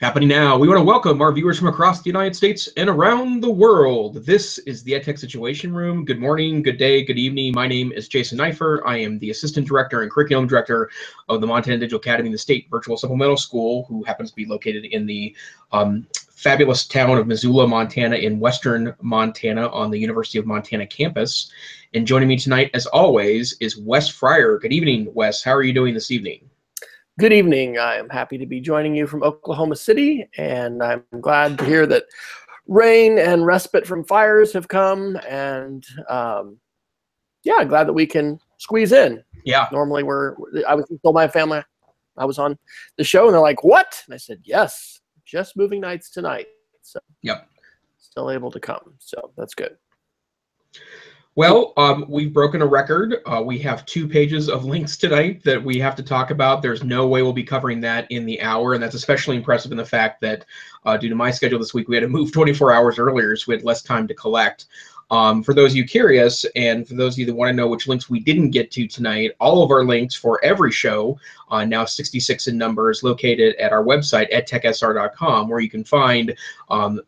Happening now, we want to welcome our viewers from across the United States and around the world. This is the EdTech Situation Room. Good morning, good day, good evening. My name is Jason Neiffer. I am the Assistant Director and Curriculum Director of the Montana Digital Academy, the State Virtual Supplemental School, who happens to be located in the fabulous town of Missoula, Montana, in western Montana on the University of Montana campus. And joining me tonight, as always, is Wes Fryer. Good evening, Wes. How are you doing this evening? Good evening. I am happy to be joining you from Oklahoma City, and I'm glad to hear that rain and respite from fires have come, and yeah, glad that we can squeeze in. Yeah. Normally I told my family I was on the show, and they're like, "What?" And I said, "Yes, just moving nights tonight." So yep, still able to come, so that's good. Well, we've broken a record. We have 2 pages of links tonight that we have to talk about. There's no way we'll be covering that in the hour, and that's especially impressive in the fact that due to my schedule this week, we had to move 24 hours earlier, so we had less time to collect. For those of you curious, and for those of you that want to know which links we didn't get to tonight, all of our links for every show, now 66 in number, is located at our website, edtechsr.com, where you can find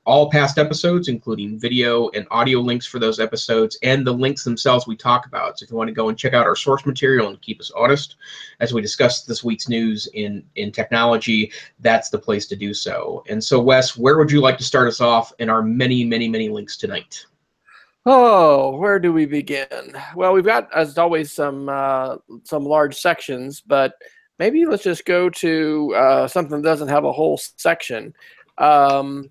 all past episodes, including video and audio links for those episodes, and the links themselves we talk about. So if you want to go and check out our source material and keep us honest as we discuss this week's news in technology, that's the place to do so. And so, Wes, where would you like to start us off in our many, many, many links tonight? Oh, where do we begin? Well, we've got, as always, some large sections, but maybe let's just go to something that doesn't have a whole section. Let's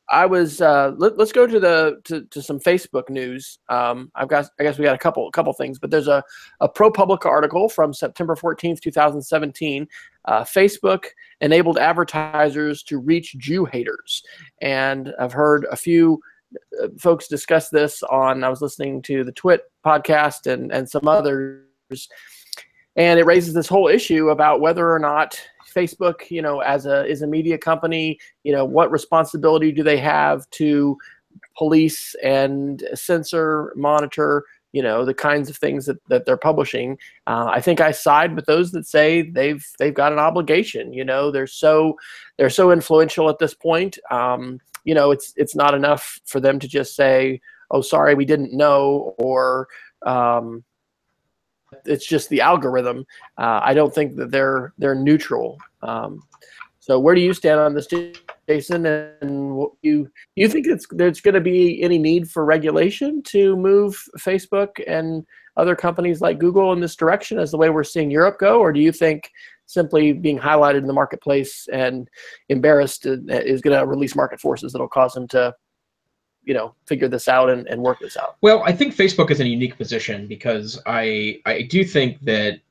go to some Facebook news. I guess we got a couple things, but there's a ProPublica article from September 14th, 2017. Facebook enabled advertisers to reach Jew haters, and I've heard a few folks discuss this on, I was listening to the Twit podcast and some others, and it raises this whole issue about whether or not Facebook, is a media company, what responsibility do they have to police and censor, monitor, the kinds of things that they're publishing. I think I side with those that say they've got an obligation. They're so influential at this point. It's not enough for them to just say, "Oh, sorry, we didn't know," or it's just the algorithm. I don't think that they're neutral. So where do you stand on this, Jason? And you think there's going to be any need for regulation to move Facebook and other companies like Google in this direction as the way we're seeing Europe go? Or do you think simply being highlighted in the marketplace and embarrassed is going to release market forces that'll cause them to, figure this out and work this out? Well, I think Facebook is in a unique position because I do think that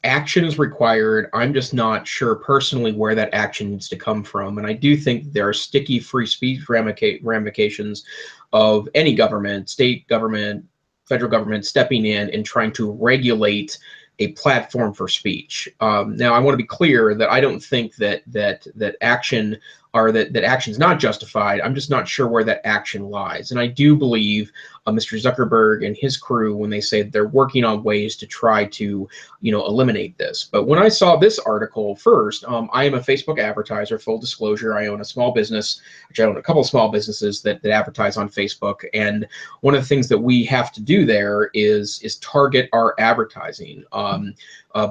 action is required. I'm just not sure personally where that action needs to come from. And I do think there are sticky free speech ramifications of any government, state government, federal government stepping in and trying to regulate a platform for speech. Now, I want to be clear that I don't think that action is not justified. I'm just not sure where that action lies. And I do believe Mr. Zuckerberg and his crew when they say they're working on ways to try to, eliminate this. But when I saw this article first, I am a Facebook advertiser, full disclosure. I own a small business, which I own a couple of small businesses that advertise on Facebook. And one of the things that we have to do there is target our advertising.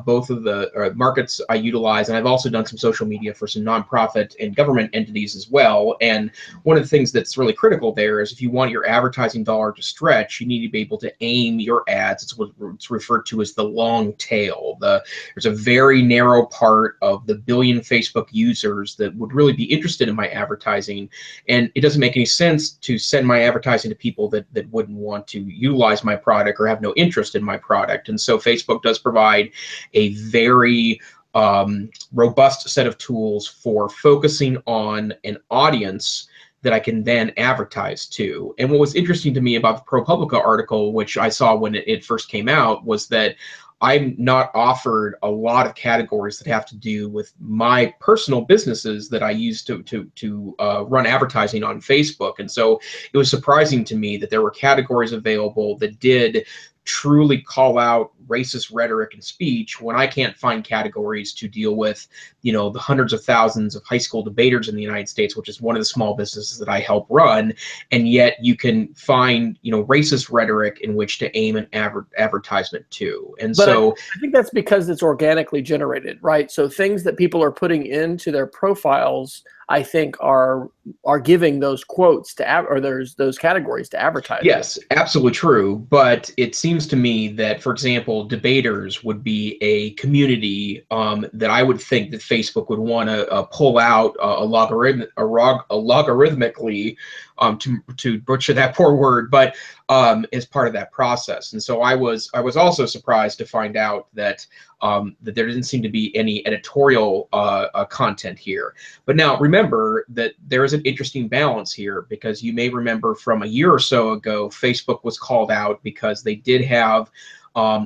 Both of the markets I utilize, and I've also done some social media for some nonprofit and government entities as well. And one of the things that's really critical there is if you want your advertising dollar to stretch, you need to be able to aim your ads. It's what's referred to as the long tail. There's a very narrow part of the billion Facebook users that would really be interested in my advertising. And it doesn't make any sense to send my advertising to people that wouldn't want to utilize my product or have no interest in my product. And so Facebook does provide a very robust set of tools for focusing on an audience that I can then advertise to. And what was interesting to me about the ProPublica article, which I saw when it first came out, was that I'm not offered a lot of categories that have to do with my personal businesses that I use to run advertising on Facebook. And so it was surprising to me that there were categories available that did truly call out racist rhetoric and speech when I can't find categories to deal with, the hundreds of thousands of high school debaters in the United States, which is one of the small businesses that I help run, and yet you can find, racist rhetoric in which to aim an advertisement to. And But so I think that's because it's organically generated, right? So things that people are putting into their profiles, I think, are giving those quotes to or there's those categories to advertise. Yes, absolutely true. But it seems to me that, for example, debaters would be a community that I would think that Facebook would want to pull out logarithmically, to butcher that poor word, but as part of that process. And so I was also surprised to find out that that there didn't seem to be any editorial content here. But now remember that there is an interesting balance here, because you may remember from a year or so ago, Facebook was called out because they did have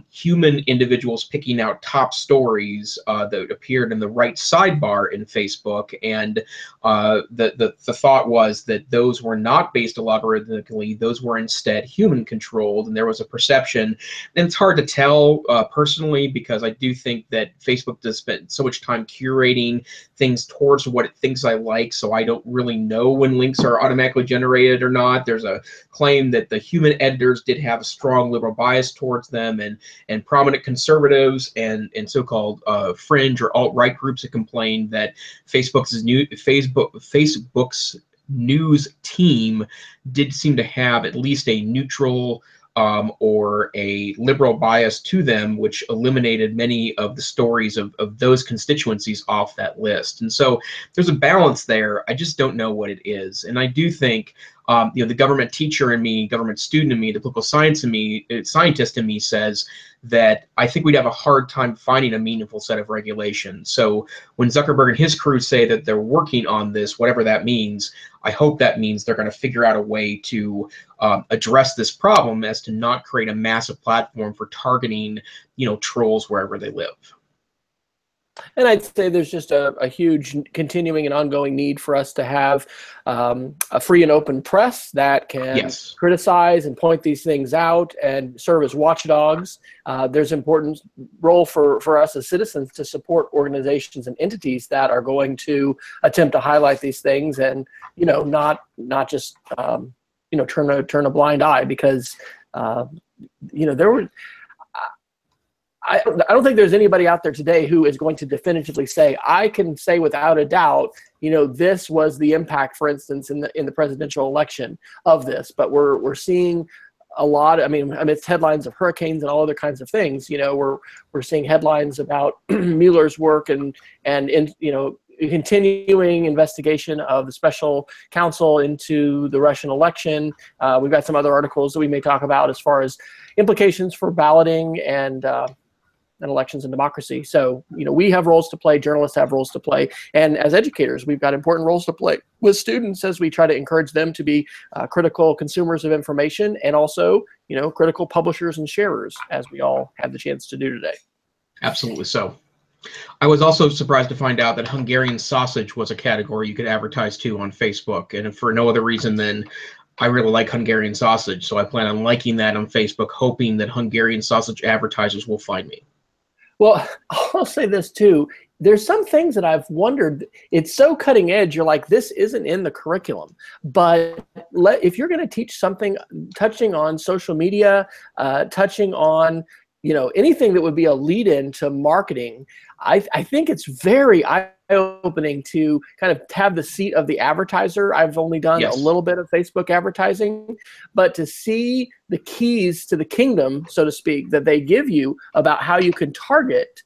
human individuals picking out top stories that appeared in the right sidebar in Facebook, and the thought was that those were not based logarithmically; those were instead human controlled, and there was a perception. And it's hard to tell personally, because I do think that Facebook does spend so much time curating things towards what it thinks I like, so I don't really know when links are automatically generated or not. There's a claim that the human editors did have a strong liberal bias towards them, and prominent conservatives and so-called fringe or alt-right groups have complained that Facebook's news team did seem to have at least a neutral or a liberal bias to them, which eliminated many of the stories of those constituencies off that list. And so there's a balance there. I just don't know what it is. And I do think the government teacher in me, government student in me, the political science in me, scientist in me says that I think we'd have a hard time finding a meaningful set of regulations. So when Zuckerberg and his crew say that they're working on this, whatever that means, I hope that means they're going to figure out a way to address this problem, as to not create a massive platform for targeting, trolls wherever they live. And I'd say there's just a huge continuing and ongoing need for us to have a free and open press that can criticize and point these things out and serve as watchdogs. There's an important role for us as citizens to support organizations and entities that are going to attempt to highlight these things, and not just turn a blind eye, because there were. I don't think there's anybody out there today who is going to definitively say, I can say without a doubt, this was the impact, for instance, in the presidential election of this. But we're seeing a lot. It's headlines of hurricanes and all other kinds of things. We're seeing headlines about Mueller's work and continuing investigation of the special counsel into the Russian election. We've got some other articles that we may talk about as far as implications for balloting and elections and democracy. So, we have roles to play, journalists have roles to play, and as educators, we've got important roles to play with students as we try to encourage them to be critical consumers of information, and also, critical publishers and sharers, as we all have the chance to do today. Absolutely so. I was also surprised to find out that Hungarian sausage was a category you could advertise to on Facebook, and for no other reason than I really like Hungarian sausage, so I plan on liking that on Facebook, hoping that Hungarian sausage advertisers will find me. Well, I'll say this too. There's some things that I've wondered, it's so cutting edge, you're like, this isn't in the curriculum. But if you're going to teach something touching on social media, touching on anything that would be a lead-in to marketing, I think it's very eye-opening to kind of have the seat of the advertiser. I've only done a little bit of Facebook advertising, but to see the keys to the kingdom, so to speak, that they give you about how you can target,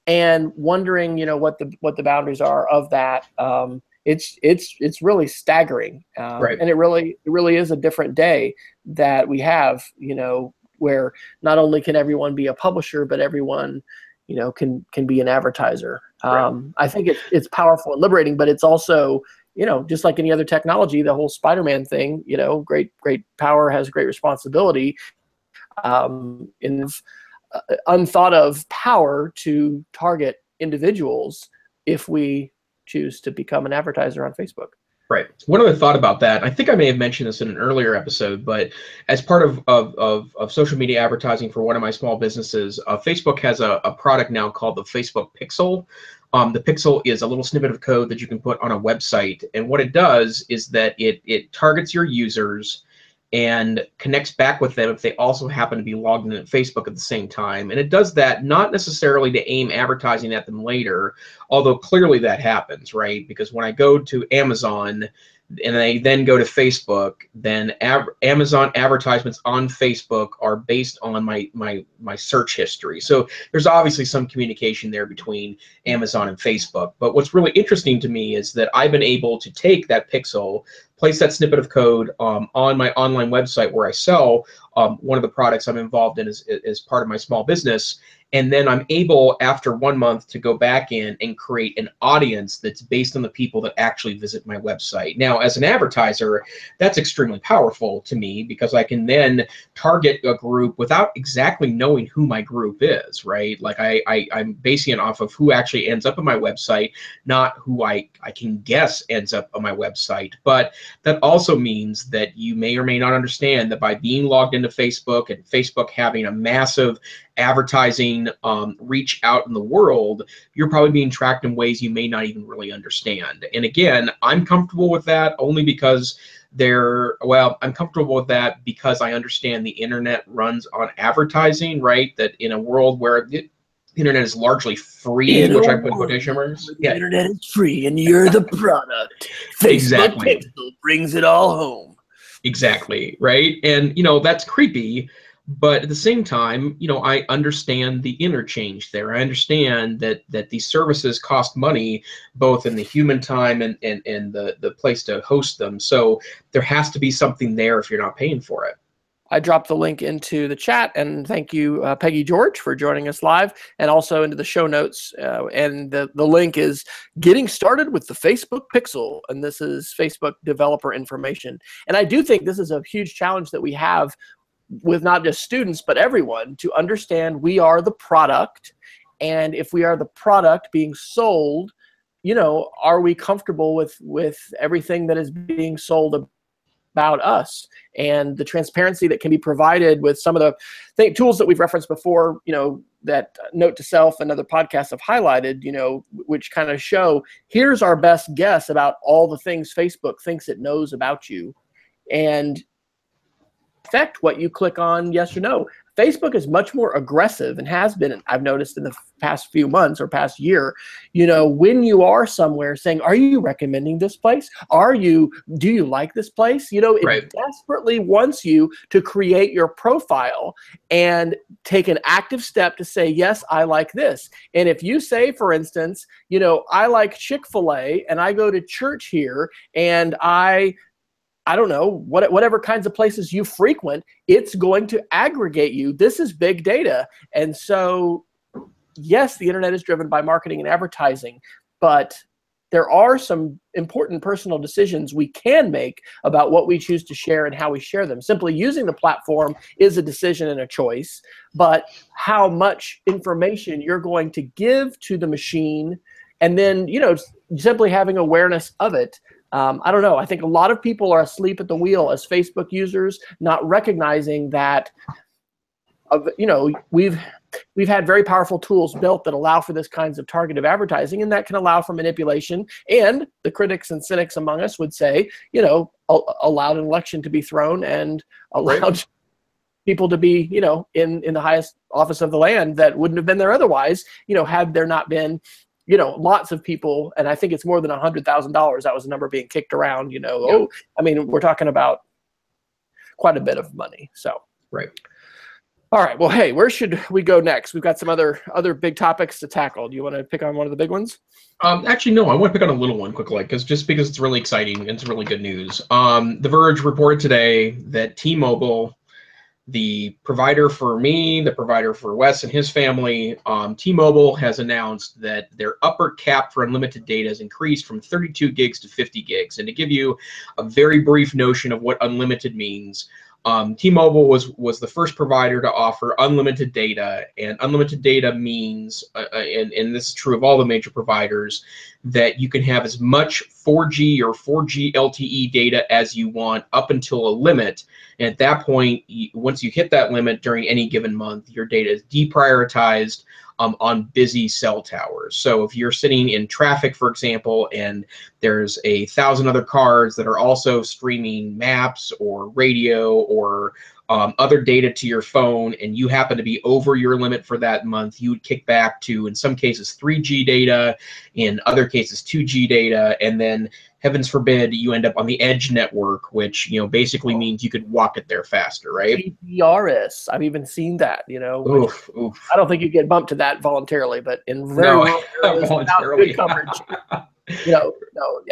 and wondering, what the boundaries are of that. It's really staggering, right. And it really is a different day that we have, where not only can everyone be a publisher, but everyone, can be an advertiser. Right. I think it's powerful and liberating, but it's also, just like any other technology, the whole Spider-Man thing, great power has great responsibility, in unthought of power to target individuals if we choose to become an advertiser on Facebook. Right. One other thought about that, I think I may have mentioned this in an earlier episode, but as part of social media advertising for one of my small businesses, Facebook has a product now called the Facebook Pixel. The Pixel is a little snippet of code that you can put on a website. And what it does is that it targets your users and connects back with them if they also happen to be logged in at Facebook at the same time. And it does that not necessarily to aim advertising at them later, although clearly that happens, right? Because when I go to Amazon and I then go to Facebook, then Amazon advertisements on Facebook are based on my search history. So there's obviously some communication there between Amazon and Facebook. But what's really interesting to me is that I've been able to take that pixel, place that snippet of code on my online website where I sell one of the products I'm involved in as part of my small business. And then I'm able, after 1 month, to go back in and create an audience that's based on the people that actually visit my website. Now, as an advertiser, that's extremely powerful to me because I can then target a group without exactly knowing who my group is, right? Like I'm basing it off of who actually ends up on my website, not who I can guess ends up on my website. But that also means that you may or may not understand that by being logged into Facebook and Facebook having a massive advertising reach out in the world, you're probably being tracked in ways you may not even really understand. And again, I'm comfortable with that only because I'm comfortable with that because I understand the internet runs on advertising, right? That in a world where the internet is largely free, which I put in quotation marks. The internet is free and you're the product. Facebook Exactly. Pixel brings it all home. Exactly, right? And, that's creepy. But at the same time, I understand the interchange there. I understand that these services cost money, both in the human time and the place to host them. So there has to be something there if you're not paying for it. I dropped the link into the chat, and thank you, Peggy George, for joining us live, and also into the show notes. And the link is Getting Started with the Facebook Pixel, and this is Facebook developer information. And I do think this is a huge challenge that we have with not just students, but everyone, to understand we are the product. And if we are the product being sold, are we comfortable with everything that is being sold about us, and the transparency that can be provided with some of the tools that we've referenced before, that Note to Self and other podcasts have highlighted, which kind of show here's our best guess about all the things Facebook thinks it knows about you, and affect what you click on yes or no. Facebook is much more aggressive and has been, I've noticed in the past few months or past year, when you are somewhere saying, are you recommending this place? Do you like this place? It desperately wants you to create your profile and take an active step to say, yes, I like this. And if you say, for instance, I like Chick-fil-A and I go to church here and I don't know, whatever kinds of places you frequent, it's going to aggregate you. This is big data. And so, yes, the internet is driven by marketing and advertising, but there are some important personal decisions we can make about what we choose to share and how we share them. Simply using the platform is a decision and a choice, but how much information you're going to give to the machine, and then, simply having awareness of it. I don't know. I think a lot of people are asleep at the wheel as Facebook users, not recognizing that, we've had very powerful tools built that allow for this kinds of targeted advertising, and that can allow for manipulation. And the critics and cynics among us would say, allowed an election to be thrown and allowed people to be, in the highest office of the land that wouldn't have been there otherwise, had there not been lots of people, and I think it's more than $100,000. That was a number being kicked around, we're talking about quite a bit of money. So, right. All right. Well, hey, where should we go next? We've got some other big topics to tackle. Do you want to pick on one of the big ones? Actually, no, I want to pick on a little one quickly, because it's really exciting and it's really good news. The Verge reported today that T-Mobile, the provider for me, the provider for Wes and his family, T-Mobile has announced that their upper cap for unlimited data has increased from 32 gigs to 50 gigs. And to give you a very brief notion of what unlimited means, T-Mobile was the first provider to offer unlimited data, and unlimited data means, and this is true of all the major providers, that you can have as much 4G or 4G LTE data as you want up until a limit. And at that point, once you hit that limit during any given month, your data is deprioritized on busy cell towers. So if you're sitting in traffic, for example, and there's 1,000 other cars that are also streaming maps or radio or other data to your phone, and you happen to be over your limit for that month, you would kick back to, in some cases, 3G data, in other cases, 2G data, and then heavens forbid you end up on the edge network, which basically means you could walk it there faster, right? GPRS. I've even seen that. Oof, oof. I don't think you get bumped to that voluntarily, but in very No, rural areas without voluntarily. good coverage,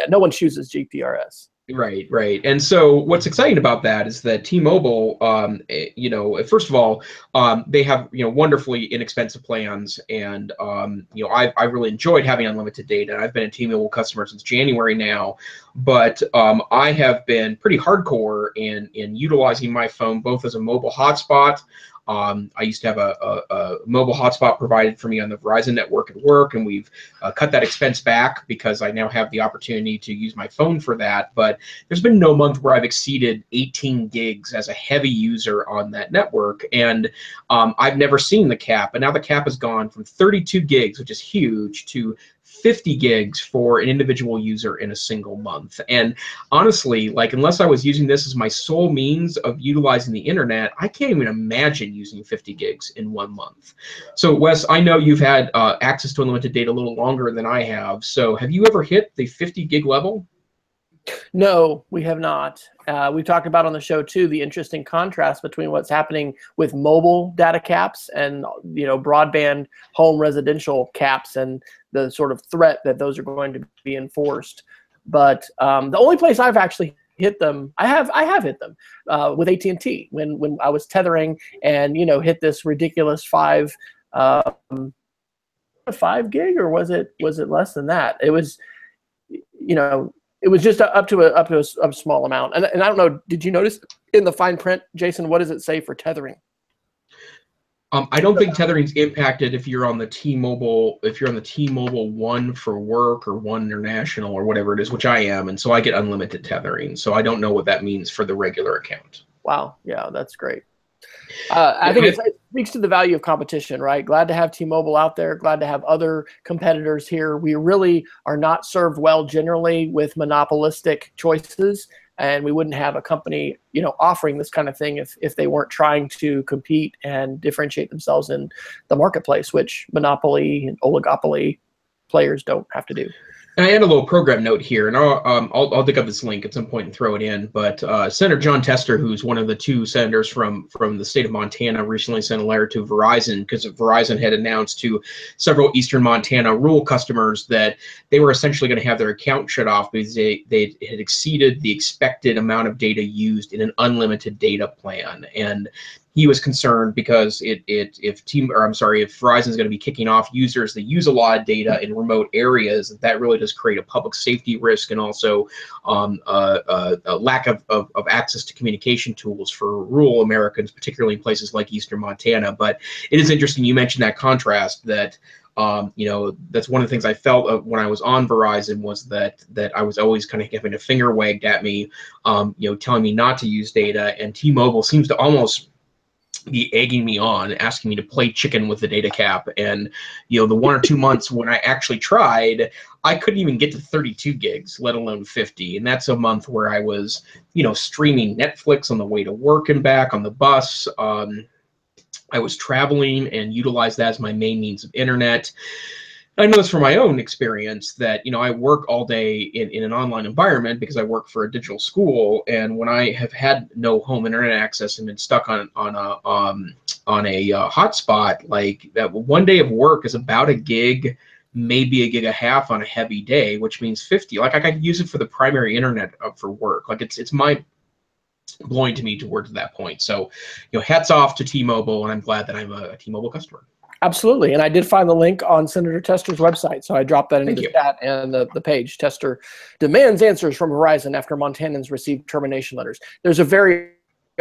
no one chooses GPRS. Right. And so what's exciting about that is that T-Mobile, first of all, they have, wonderfully inexpensive plans. And, I've really enjoyed having unlimited data. I've been a T-Mobile customer since January now, but I have been pretty hardcore in utilizing my phone both as a mobile hotspot. I used to have a mobile hotspot provided for me on the Verizon network at work, and we've cut that expense back because I now have the opportunity to use my phone for that. But there's been no month where I've exceeded 18 gigs as a heavy user on that network, and I've never seen the cap. And now the cap has gone from 32 gigs, which is huge, to 50 gigs for an individual user in a single month. And honestly, unless I was using this as my sole means of utilizing the internet, I can't even imagine using 50 gigs in 1 month. So Wes, I know you've had access to unlimited data a little longer than I have. So have you ever hit the 50 gig level? No, we have not. We talked about on the show too the interesting contrast between what's happening with mobile data caps and broadband home residential caps, and the sort of threat that those are going to be enforced. But the only place I've actually hit them, I have hit them with AT&T when I was tethering and hit this ridiculous 5 gig, or was it less than that? It was it was just up to a small amount. And I don't know, did you notice in the fine print, Jason, what does it say for tethering? I don't think tethering's impacted if you're on the T-Mobile, One for work or One International or whatever it is, which I am, and so I get unlimited tethering. So I don't know what that means for the regular account. Wow, yeah, that's great. I think it speaks to the value of competition, right? Glad to have T-Mobile out there. Glad to have other competitors here. We really are not served well generally with monopolistic choices, and we wouldn't have a company, offering this kind of thing if they weren't trying to compete and differentiate themselves in the marketplace, which monopoly and oligopoly players don't have to do. And I had a little program note here, and I'll dig up this link at some point and throw it in. But Senator John Tester, who's one of the 2 senators from the state of Montana, recently sent a letter to Verizon because Verizon had announced to several Eastern Montana rural customers that they were essentially going to have their account shut off because they had exceeded the expected amount of data used in an unlimited data plan. And he was concerned because if Verizon is going to be kicking off users that use a lot of data in remote areas, that really does create a public safety risk, and also a lack of access to communication tools for rural Americans, particularly in places like Eastern Montana. But it is interesting you mentioned that contrast, that that's one of the things I felt when I was on Verizon, was that I was always kind of having a finger wagged at me, telling me not to use data, and T-Mobile seems to almost be egging me on, asking me to play chicken with the data cap. And the 1 or 2 months when I actually tried, I couldn't even get to 32 gigs, let alone 50. And that's a month where I was streaming Netflix on the way to work and back on the bus. I was traveling and utilized that as my main means of internet. I know this from my own experience that, I work all day in an online environment because I work for a digital school. And when I have had no home internet access and been stuck on a hotspot, like that, 1 day of work is about a gig, maybe a gig and a half on a heavy day, which means 50. Like I could use it for the primary internet for work. Like it's mind blowing to me towards that point. So, hats off to T-Mobile, and I'm glad that I'm a T-Mobile customer. Absolutely. And I did find the link on Senator Tester's website. So I dropped that into the chat and the page. Tester demands answers from Verizon after Montanans received termination letters. There's a very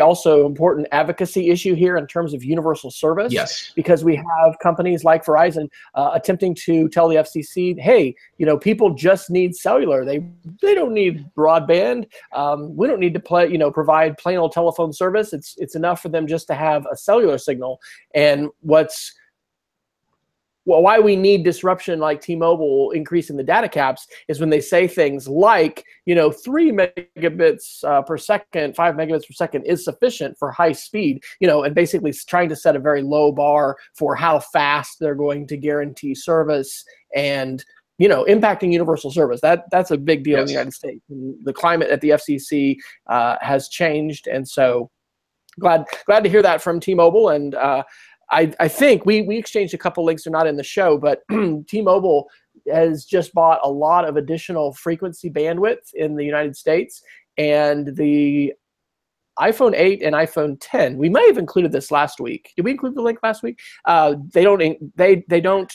also important advocacy issue here in terms of universal service. Yes. Because we have companies like Verizon attempting to tell the FCC, hey, people just need cellular. They don't need broadband. We don't need to provide plain old telephone service. It's enough for them just to have a cellular signal. And why we need disruption like T-Mobile increasing the data caps is when they say things like, 3 megabits per second, 5 megabits per second is sufficient for high speed, and basically trying to set a very low bar for how fast they're going to guarantee service and, impacting universal service. That's a big deal in the United States. And the climate at the FCC has changed. And so glad to hear that from T-Mobile. And, I think we exchanged a couple links. They're not in the show, but T-Mobile has just bought a lot of additional frequency bandwidth in the United States, and the iPhone 8 and iPhone 10. We may have included this last week. Did we include the link last week? They don't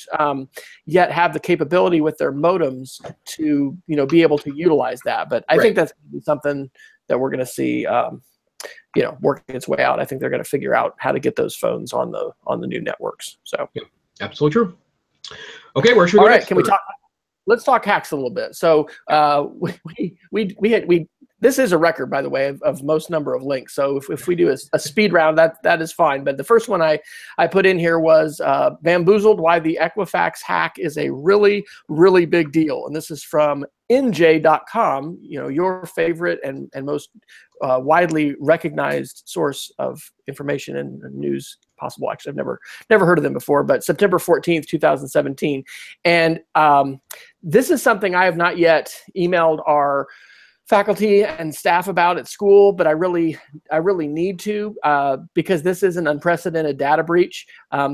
yet have the capability with their modems to be able to utilize that. But I think that's going to be something that we're going to see. Working its way out. I think they're going to figure out how to get those phones on the new networks. So, yeah, absolutely true. Okay, where should we go? All right, can we talk? Let's talk hacks a little bit. So, we this is a record, by the way, of most number of links. So if we do a speed round, that is fine. But the first one I put in here was bamboozled: why the Equifax hack is a really, really big deal. And this is from NJ.com, your favorite and most widely recognized source of information and news possible. Actually, I've never heard of them before, but September 14th, 2017. And this is something I have not yet emailed our faculty and staff about at school, but I really need to because this is an unprecedented data breach.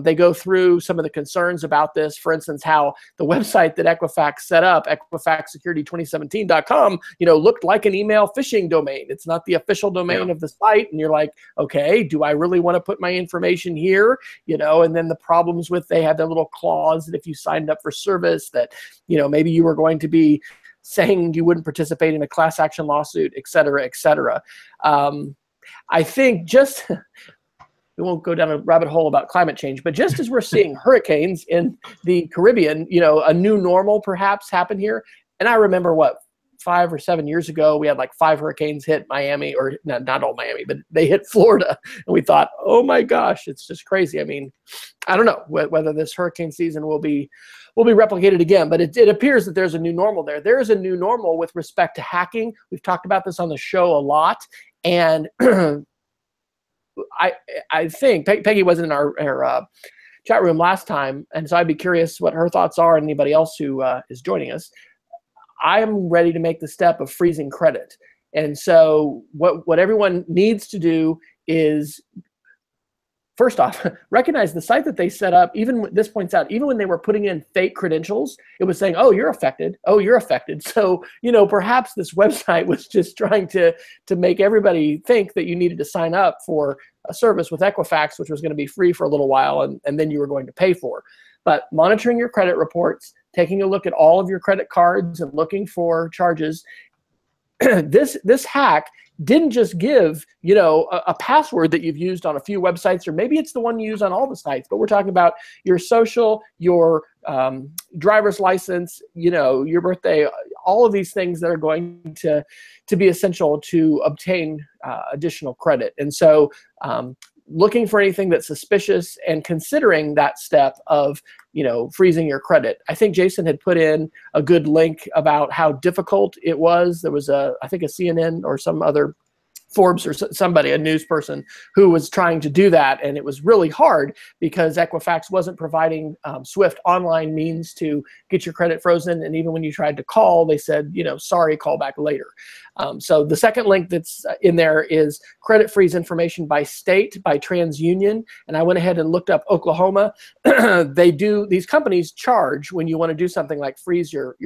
They go through some of the concerns about this. For instance, how the website that Equifax set up, EquifaxSecurity2017.com, looked like an email phishing domain. It's not the official domain of the site, and you're like, okay, do I really want to put my information here? And then the problems with they had their little clause that if you signed up for service, that maybe you were going to be saying you wouldn't participate in a class action lawsuit, et cetera, et cetera. I think we won't go down a rabbit hole about climate change, but just as we're seeing hurricanes in the Caribbean, a new normal perhaps happened here. And I remember 5 or 7 years ago, we had like 5 hurricanes hit Miami, or not all Miami, but they hit Florida. And we thought, oh my gosh, it's just crazy. I mean, I don't know whether this hurricane season will be replicated again, but it appears that there's a new normal there. There is a new normal with respect to hacking. We've talked about this on the show a lot. And I think Peggy wasn't in our chat room last time, and so I'd be curious what her thoughts are, and anybody else who is joining us. I'm ready to make the step of freezing credit. And so what everyone needs to do is, first off, recognize the site that they set up, even this points out, even when they were putting in fake credentials, it was saying, oh, you're affected. Oh, you're affected. So, perhaps this website was just trying to make everybody think that you needed to sign up for a service with Equifax, which was going to be free for a little while, and then you were going to pay for. But monitoring your credit reports, taking a look at all of your credit cards and looking for charges, this hack didn't just give a password that you've used on a few websites, or maybe it's the one you use on all the sites, but we're talking about your social, your driver's license, your birthday, all of these things that are going to be essential to obtain additional credit. And so looking for anything that's suspicious and considering that step of freezing your credit. I think Jason had put in a good link about how difficult it was. There was I think a CNN or some other Forbes or somebody, a news person, who was trying to do that, and it was really hard because Equifax wasn't providing swift online means to get your credit frozen, and even when you tried to call, they said, sorry, call back later. So the second link that's in there is credit freeze information by state, by TransUnion, and I went ahead and looked up Oklahoma. These companies charge when you want to do something like freeze your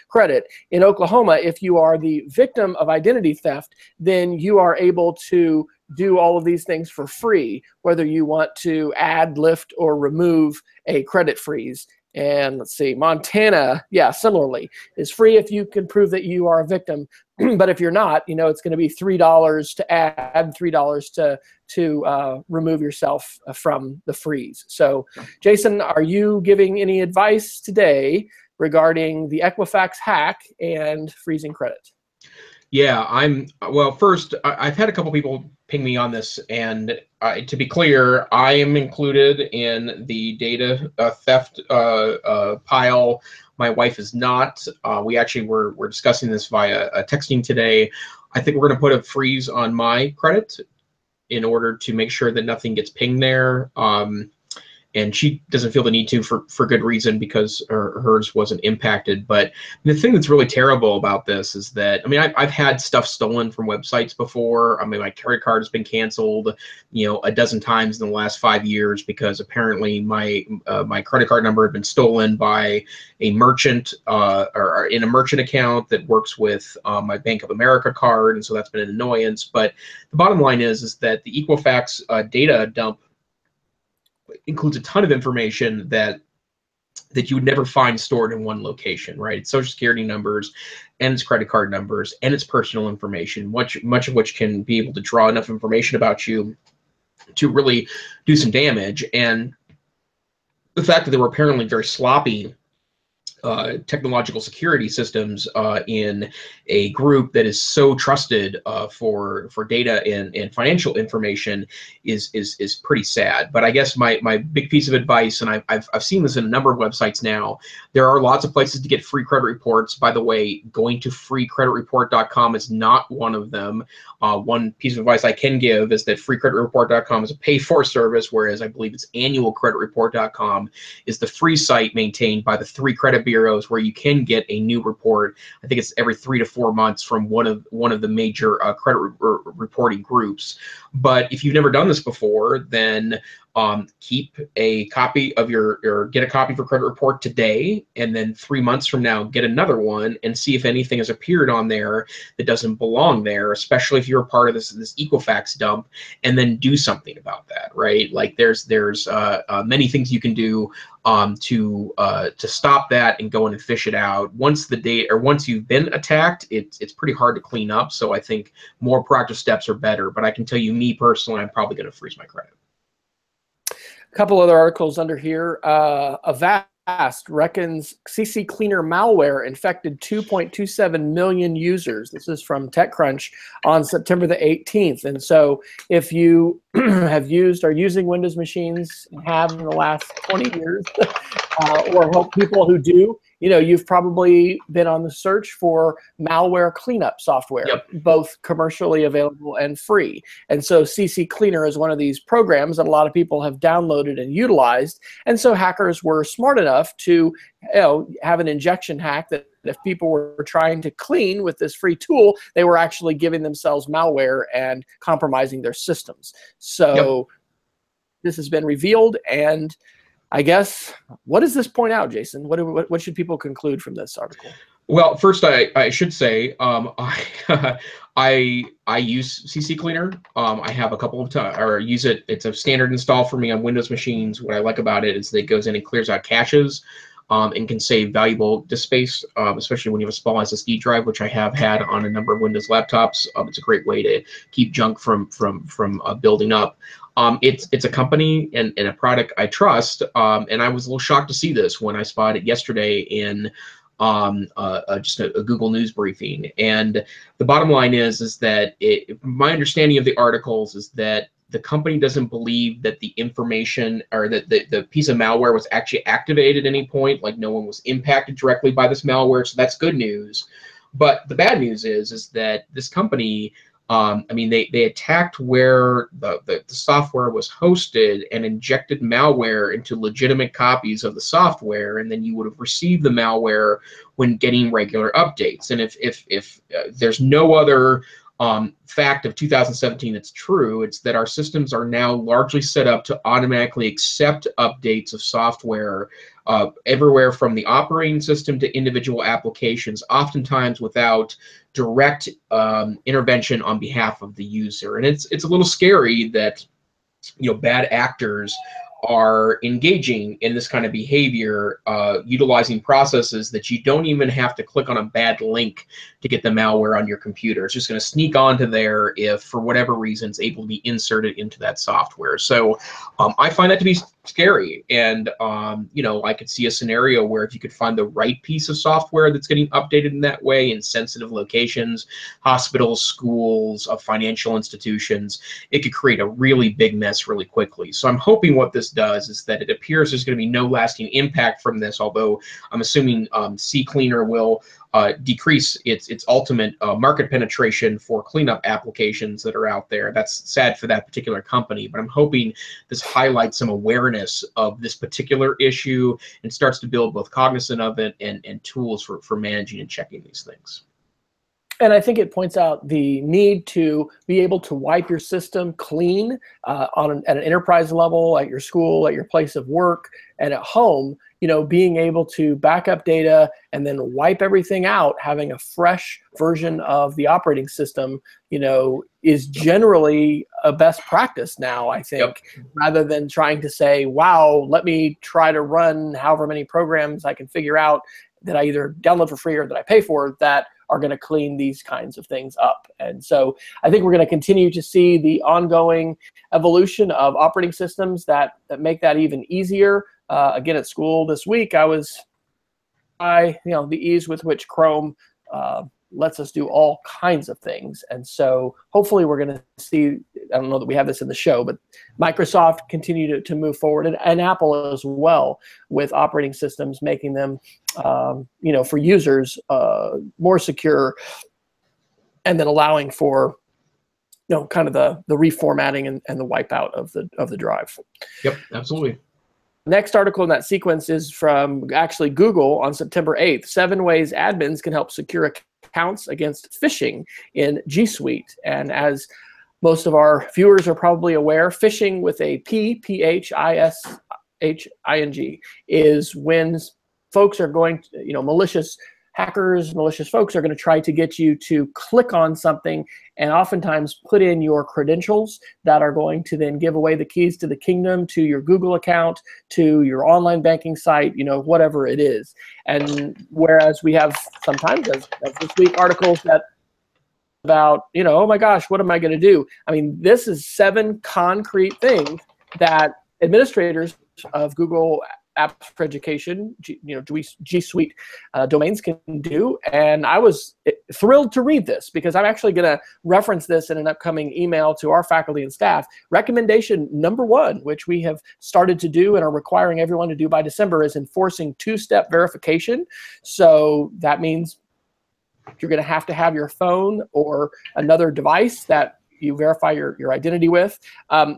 credit. In Oklahoma, if you are the victim of identity theft, then you are able to do all of these things for free, whether you want to add, lift, or remove a credit freeze. And let's see, Montana, yeah, similarly, is free if you can prove that you are a victim. But if you're not, it's going to be $3 to add, $3 to remove yourself from the freeze. So, Jason, are you giving any advice today regarding the Equifax hack and freezing credit? Yeah, well, first, I've had a couple people ping me on this, and to be clear, I am included in the data theft pile. My wife is not. We actually were discussing this via texting today. I think we're going to put a freeze on my credit in order to make sure that nothing gets pinged there. And she doesn't feel the need to for good reason, because hers wasn't impacted. But the thing that's really terrible about this is that, I mean, I've had stuff stolen from websites before. I mean, my credit card has been canceled, a dozen times in the last 5 years, because apparently my credit card number had been stolen by a merchant or in a merchant account that works with my Bank of America card, and so that's been an annoyance. But the bottom line is that the Equifax data dump includes a ton of information that you would never find stored in one location, right? It's social security numbers, and it's credit card numbers, and it's personal information, much of which can be able to draw enough information about you to really do some damage. And the fact that they were apparently very sloppy technological security systems in a group that is so trusted for data and financial information is pretty sad. But I guess my big piece of advice, and I've seen this in a number of websites now, there are lots of places to get free credit reports. By the way, going to freecreditreport.com is not one of them. One piece of advice I can give is that freecreditreport.com is a pay-for service, whereas I believe it's annualcreditreport.com is the free site maintained by the 3 credit bureaus, where you can get a new report. I think it's every 3 to 4 months from one of the major credit reporting groups. But if you've never done this before, then keep a copy of get a copy for credit report today, and then 3 months from now get another one and see if anything has appeared on there that doesn't belong there, especially if you're a part of this Equifax dump, and then do something about that, right? Like there's many things you can do to stop that and go in and fish it out. Once you've been attacked, it's pretty hard to clean up. So I think more proactive steps are better. But I can tell you, me personally, I'm probably going to freeze my credit. A couple other articles under here. Avast reckons CC Cleaner malware infected 2.27 million users. This is from TechCrunch on September the 18th. And so if you have used or using Windows machines and have in the last 20 years, or help people who do, you've probably been on the search for malware cleanup software, Yep. both commercially available and free. And so CC Cleaner is one of these programs that a lot of people have downloaded and utilized. And so hackers were smart enough to have an injection hack that if people were trying to clean with this free tool, they were actually giving themselves malware and compromising their systems. So Yep. This has been revealed, and I guess, what does this point out, Jason? What should people conclude from this article? Well, first I should say I use CC Cleaner. I have a couple of times, or use it. It's a standard install for me on Windows machines. What I like about it is that it goes in and clears out caches, and can save valuable disk space, especially when you have a small SSD drive, which I have had on a number of Windows laptops. It's a great way to keep junk from building up. It's a company and a product I trust, and I was a little shocked to see this when I spotted it yesterday in just a Google News briefing. And the bottom line is that my understanding of the articles is that the company doesn't believe that the information or that the piece of malware was actually activated at any point, like no one was impacted directly by this malware. So that's good news. But the bad news is that this company, I mean, they attacked where the software was hosted and injected malware into legitimate copies of the software, and then you would have received the malware when getting regular updates. And if there's no other fact of 2017 that's true, it's that our systems are now largely set up to automatically accept updates of software everywhere from the operating system to individual applications, oftentimes without direct intervention on behalf of the user. And it's a little scary that bad actors are engaging in this kind of behavior, utilizing processes that you don't even have to click on a bad link to get the malware on your computer. It's just going to sneak onto there if, for whatever reason, it's able to be inserted into that software. So I find that to be scary. And, I could see a scenario where if you could find the right piece of software that's getting updated in that way in sensitive locations, hospitals, schools, financial institutions, it could create a really big mess really quickly. So I'm hoping what this does is that it appears there's going to be no lasting impact from this, although I'm assuming CCleaner will decrease its ultimate market penetration for cleanup applications that are out there. That's sad for that particular company, but I'm hoping this highlights some awareness of this particular issue and starts to build both cognizance of it and tools for managing and checking these things. And I think it points out the need to be able to wipe your system clean at an enterprise level, at your school, at your place of work, and at home. Being able to back up data and then wipe everything out, having a fresh version of the operating system, is generally a best practice now, I think, rather than trying to say, wow, let me try to run however many programs I can figure out that I either download for free or that I pay for that are going to clean these kinds of things up. And so I think we're going to continue to see the ongoing evolution of operating systems that make that even easier. Again, at school this week, I was the ease with which Chrome lets us do all kinds of things. And so hopefully we're going to see, I don't know that we have this in the show, but Microsoft continue to move forward, and Apple as well, with operating systems, making them, for users more secure, and then allowing for, kind of the reformatting and the wipeout of the drive. Yep, absolutely. Next article in that sequence is from actually Google on September 8th. 7 ways admins can help secure accounts against phishing in G Suite. And as most of our viewers are probably aware, phishing with a P-H-I-S-H-I-N-G is when folks are going to, malicious hackers, malicious folks are going to try to get you to click on something and oftentimes put in your credentials that are going to then give away the keys to the kingdom to your Google account, to your online banking site, whatever it is. And whereas we have sometimes, as this week, articles that about, oh my gosh, what am I going to do? I mean, this is 7 concrete things that administrators of Google Apps for Education, G Suite domains can do. And I was thrilled to read this because I'm actually going to reference this in an upcoming email to our faculty and staff. Recommendation number 1, which we have started to do and are requiring everyone to do by December, is enforcing 2-step verification. So that means you're going to have your phone or another device that you verify your identity with.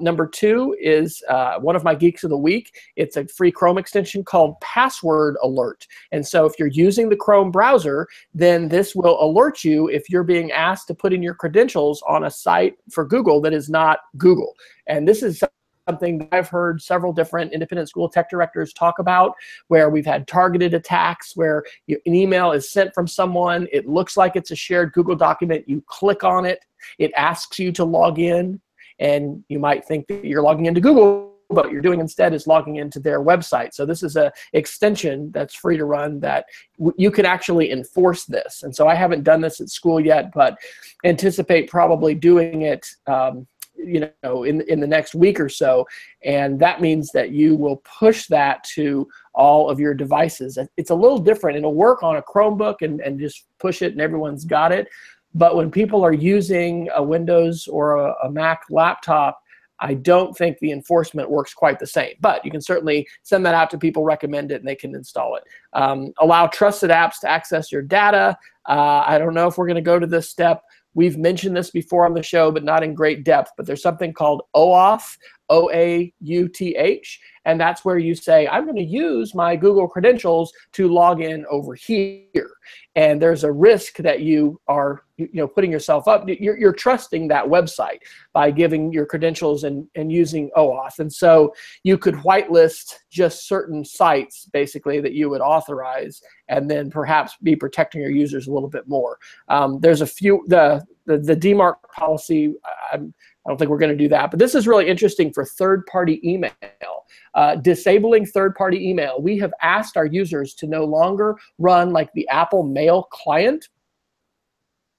Number 2 is one of my geeks of the week. It's a free Chrome extension called Password Alert. And so if you're using the Chrome browser, then this will alert you if you're being asked to put in your credentials on a site for Google that is not Google. And this is something that I've heard several different independent school tech directors talk about, where we've had targeted attacks where an email is sent from someone, it looks like it's a shared Google document, you click on it, it asks you to log in, and you might think that you're logging into Google, but what you're doing instead is logging into their website. So this is an extension that's free to run that you can actually enforce this. And so I haven't done this at school yet, but anticipate probably doing it in the next week or so. And that means that you will push that to all of your devices. It's a little different. It'll work on a Chromebook and just push it and everyone's got it. But when people are using a Windows or a Mac laptop, I don't think the enforcement works quite the same. But you can certainly send that out to people, recommend it, and they can install it. Allow trusted apps to access your data. I don't know if we're going to go to this step. We've mentioned this before on the show, but not in great depth. But there's something called OAuth, O-A-U-T-H, and that's where you say, I'm going to use my Google credentials to log in over here. And there's a risk that you are putting yourself up. You're trusting that website by giving your credentials and using OAuth. And so you could whitelist just certain sites, basically, that you would authorize, and then perhaps be protecting your users a little bit more. There's a few, the DMARC policy, I don't think we're going to do that. But this is really interesting for third-party email. Disabling third-party email. We have asked our users to no longer run like the Apple Mail client,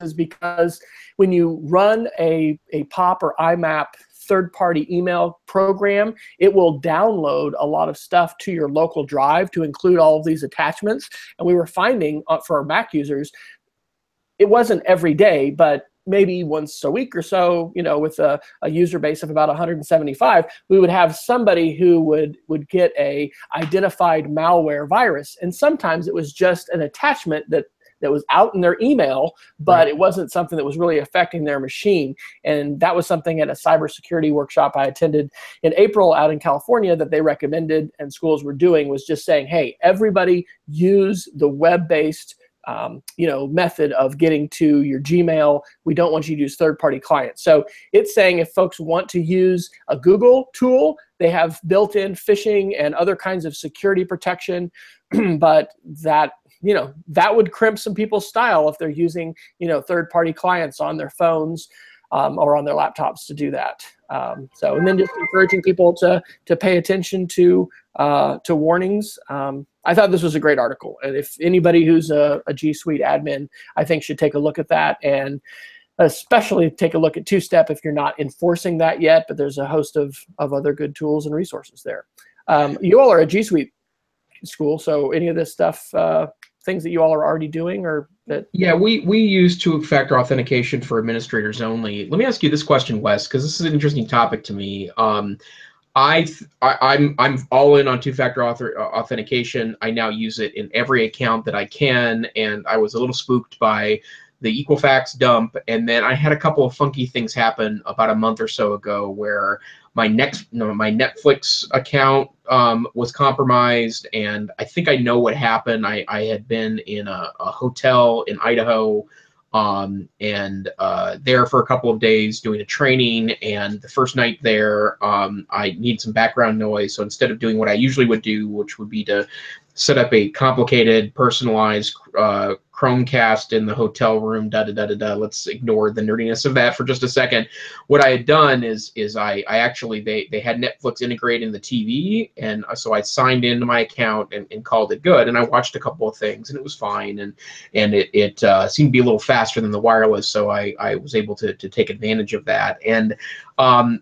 is because when you run a POP or IMAP third-party email program, it will download a lot of stuff to your local drive to include all of these attachments. And we were finding for our Mac users, it wasn't every day, but maybe once a week or so, with a user base of about 175, we would have somebody who would get a identified malware virus. And sometimes it was just an attachment that was out in their email, but it wasn't something that was really affecting their machine. And that was something at a cybersecurity workshop I attended in April out in California that they recommended and schools were doing, was just saying, hey, everybody use the web-based method of getting to your Gmail. We don't want you to use third-party clients. So it's saying if folks want to use a Google tool, they have built-in phishing and other kinds of security protection, but that would crimp some people's style if they're using, third-party clients on their phones or on their laptops to do that. And then just encouraging people to pay attention to warnings. I thought this was a great article, and if anybody who's a G Suite admin, I think should take a look at that, and especially take a look at two-step if you're not enforcing that yet. But there's a host of other good tools and resources there. You all are a G Suite school, so any of this stuff, things that you all are already doing, or that? Yeah, we use two-factor authentication for administrators only. Let me ask you this question, Wes, because this is an interesting topic to me. I'm all in on two-factor authentication. I now use it in every account that I can, and I was a little spooked by the Equifax dump, and then I had a couple of funky things happen about a month or so ago where my Netflix account was compromised, and I think I know what happened. I had been in a hotel in Idaho, and there for a couple of days doing a training, and the first night there, I need some background noise. So instead of doing what I usually would do, which would be to set up a complicated, personalized Chromecast in the hotel room, let's ignore the nerdiness of that for just a second. What I had done is I actually, they had Netflix integrated in the TV, and so I signed into my account and called it good, and I watched a couple of things, and it was fine, and it seemed to be a little faster than the wireless, so I was able to take advantage of that. And when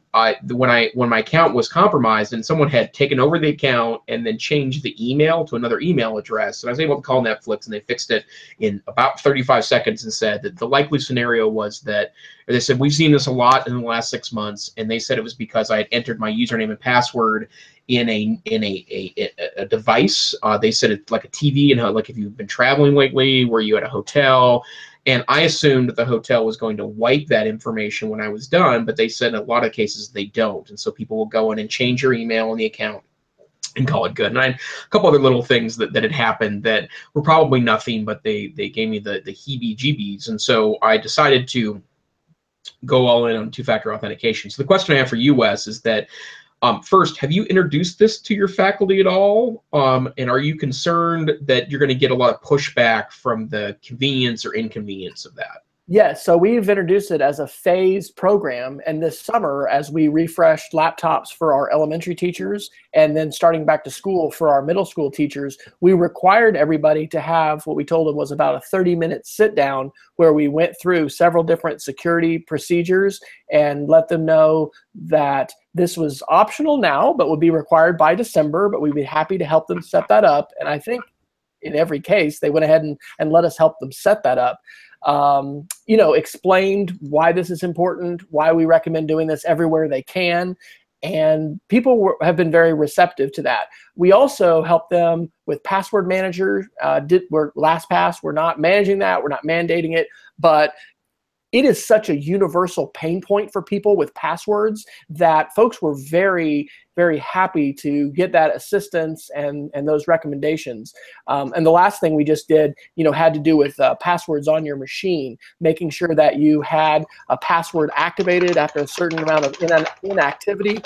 my account was compromised and someone had taken over the account and then changed the email to another email address, and I was able to call Netflix, and they fixed it in about 35 seconds and said that the likely scenario was that, or they said, we've seen this a lot in the last 6 months, and they said it was because I had entered my username and password in a device. They said it's like a TV, and like if you've been traveling lately, where you at a hotel. And I assumed that the hotel was going to wipe that information when I was done, but they said in a lot of cases they don't. And so people will go in and change your email in the account and call it good. And I had a couple other little things that had happened that were probably nothing, but they gave me the heebie-jeebies. And so I decided to go all in on two-factor authentication. So the question I have for you, Wes, is that, first, have you introduced this to your faculty at all? And are you concerned that you're going to get a lot of pushback from the convenience or inconvenience of that? Yes, so we've introduced it as a phased program, and this summer, as we refreshed laptops for our elementary teachers, and then starting back to school for our middle school teachers, we required everybody to have what we told them was about a 30-minute sit-down where we went through several different security procedures and let them know that this was optional now, but would be required by December, but we'd be happy to help them set that up. And I think in every case, they went ahead and let us help them set that up. Explained why this is important, why we recommend doing this everywhere they can, and people have been very receptive to that. We also help them with password manager. We're LastPass. We're not managing that. We're not mandating it, but it is such a universal pain point for people with passwords that folks were very, very happy to get that assistance and those recommendations. And the last thing we just did, had to do with passwords on your machine, making sure that you had a password activated after a certain amount of inactivity,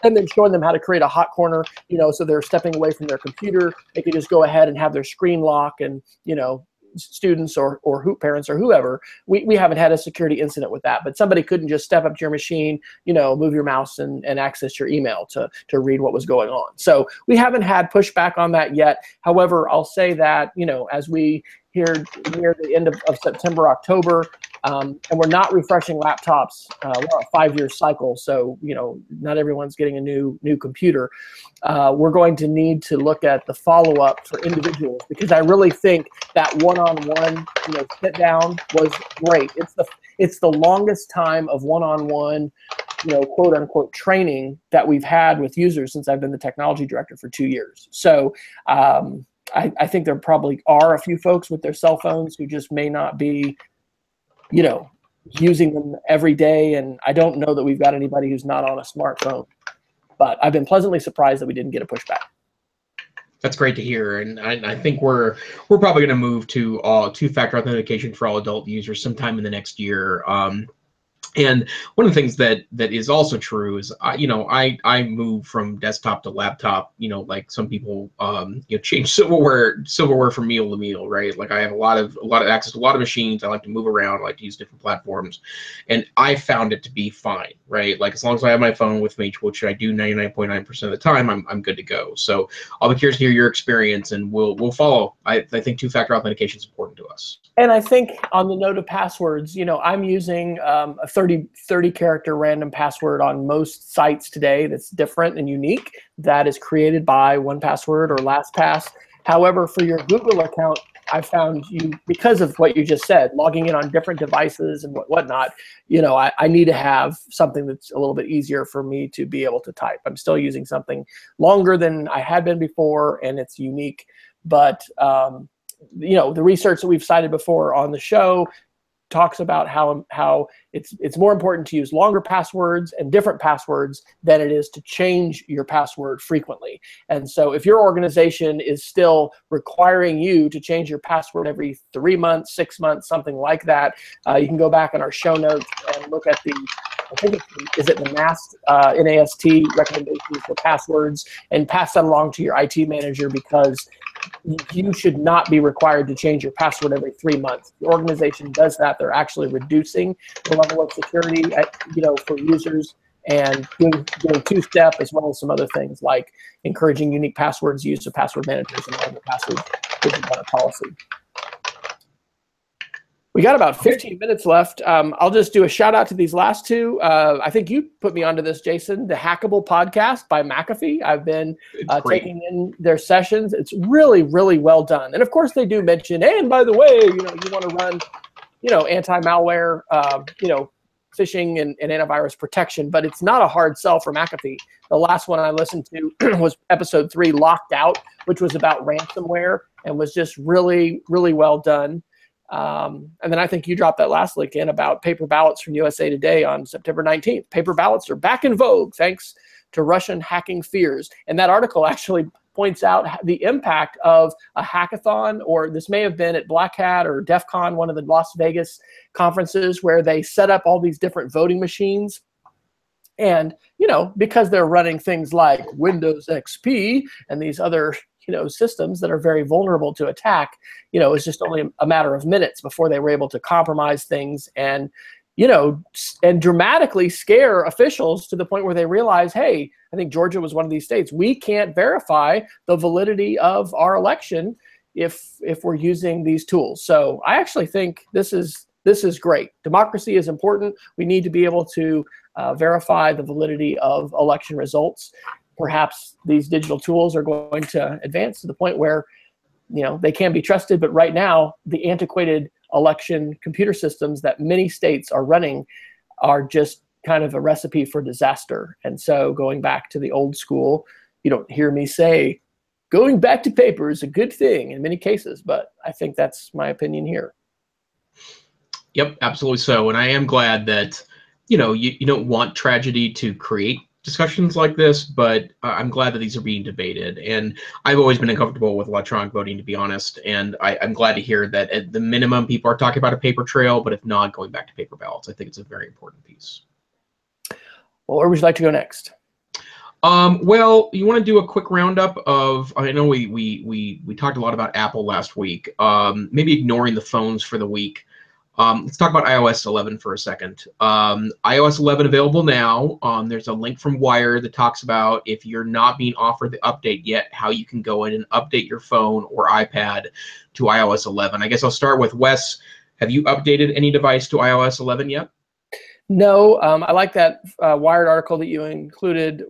and then showing them how to create a hot corner, so they're stepping away from their computer. They could just go ahead and have their screen lock and, students or who parents or whoever, we haven't had a security incident with that. But somebody couldn't just step up to your machine, move your mouse and access your email to read what was going on. So we haven't had pushback on that yet. However, I'll say that, as we here near the end of September, October, and we're not refreshing laptops. We're on a 5-year cycle, so not everyone's getting a new computer. We're going to need to look at the follow-up for individuals, because I really think that one-on-one sit down was great. It's the longest time of one-on-one quote unquote training that we've had with users since I've been the technology director for 2 years. So I think there probably are a few folks with their cell phones who just may not be, using them every day. And I don't know that we've got anybody who's not on a smartphone, but I've been pleasantly surprised that we didn't get a pushback. That's great to hear, and I think we're probably going to move to two-factor authentication for all adult users sometime in the next year. And one of the things that is also true is, I move from desktop to laptop, like some people, change silverware from meal to meal, right? Like I have a lot of access to a lot of machines. I like to move around. I like to use different platforms, and I found it to be fine, right? Like as long as I have my phone with me, which I do 99.9% of the time, I'm good to go. So I'll be curious to hear your experience, and we'll follow. I think two-factor authentication is important to us. And I think on the note of passwords, I'm using a 30 character random password on most sites today that's different and unique, that is created by 1Password or LastPass. However, for your Google account, I found because of what you just said, logging in on different devices and whatnot, I need to have something that's a little bit easier for me to be able to type. I'm still using something longer than I had been before, and it's unique. But the research that we've cited before on the show talks about how it's more important to use longer passwords and different passwords than it is to change your password frequently. And so if your organization is still requiring you to change your password every 3 months, 6 months, something like that, you can go back in our show notes and look at I think is it the NAST recommendations for passwords, and pass that along to your IT manager, because you should not be required to change your password every 3 months. If the organization does that, they're actually reducing the level of security for users, and doing two-step, as well as some other things like encouraging unique passwords, use of password managers, and other passwords isn't a policy. We got about 15 minutes left. I'll just do a shout out to these last two. I think you put me onto this, Jason, the Hackable podcast by McAfee. I've been taking in their sessions. It's really, really well done. And of course they do mention, hey, and by the way, you want to run, anti-malware, phishing and antivirus protection, but it's not a hard sell for McAfee. The last one I listened to was episode 3, Locked Out, which was about ransomware, and was just really, really well done. And then I think you dropped that last link in about paper ballots from USA Today on September 19th. Paper ballots are back in vogue thanks to Russian hacking fears. And that article actually points out the impact of a hackathon, or this may have been at Black Hat or DEF CON, one of the Las Vegas conferences, where they set up all these different voting machines. And, because they're running things like Windows XP and these other systems that are very vulnerable to attack, it's just only a matter of minutes before they were able to compromise things and dramatically scare officials to the point where they realize, hey, I think Georgia was one of these states, we can't verify the validity of our election if we're using these tools. So I actually think this is great. Democracy is important. We need to be able to verify the validity of election results. Perhaps these digital tools are going to advance to the point where, they can be trusted. But right now, the antiquated election computer systems that many states are running are just kind of a recipe for disaster. And so going back to the old school, you don't hear me say, going back to paper is a good thing in many cases, but I think that's my opinion here. Yep, absolutely so. And I am glad that, you don't want tragedy to create discussions like this, but I'm glad that these are being debated. And I've always been uncomfortable with electronic voting, to be honest. And I'm glad to hear that at the minimum, people are talking about a paper trail, but if not, going back to paper ballots. I think it's a very important piece. Well, where would you like to go next? Well, you want to do a quick roundup of, I know we talked a lot about Apple last week, maybe ignoring the phones for the week. Let's talk about iOS 11 for a second. iOS 11 available now. There's a link from Wired that talks about if you're not being offered the update yet, how you can go in and update your phone or iPad to iOS 11. I guess I'll start with Wes. Have you updated any device to iOS 11 yet? No, I like that Wired article that you included,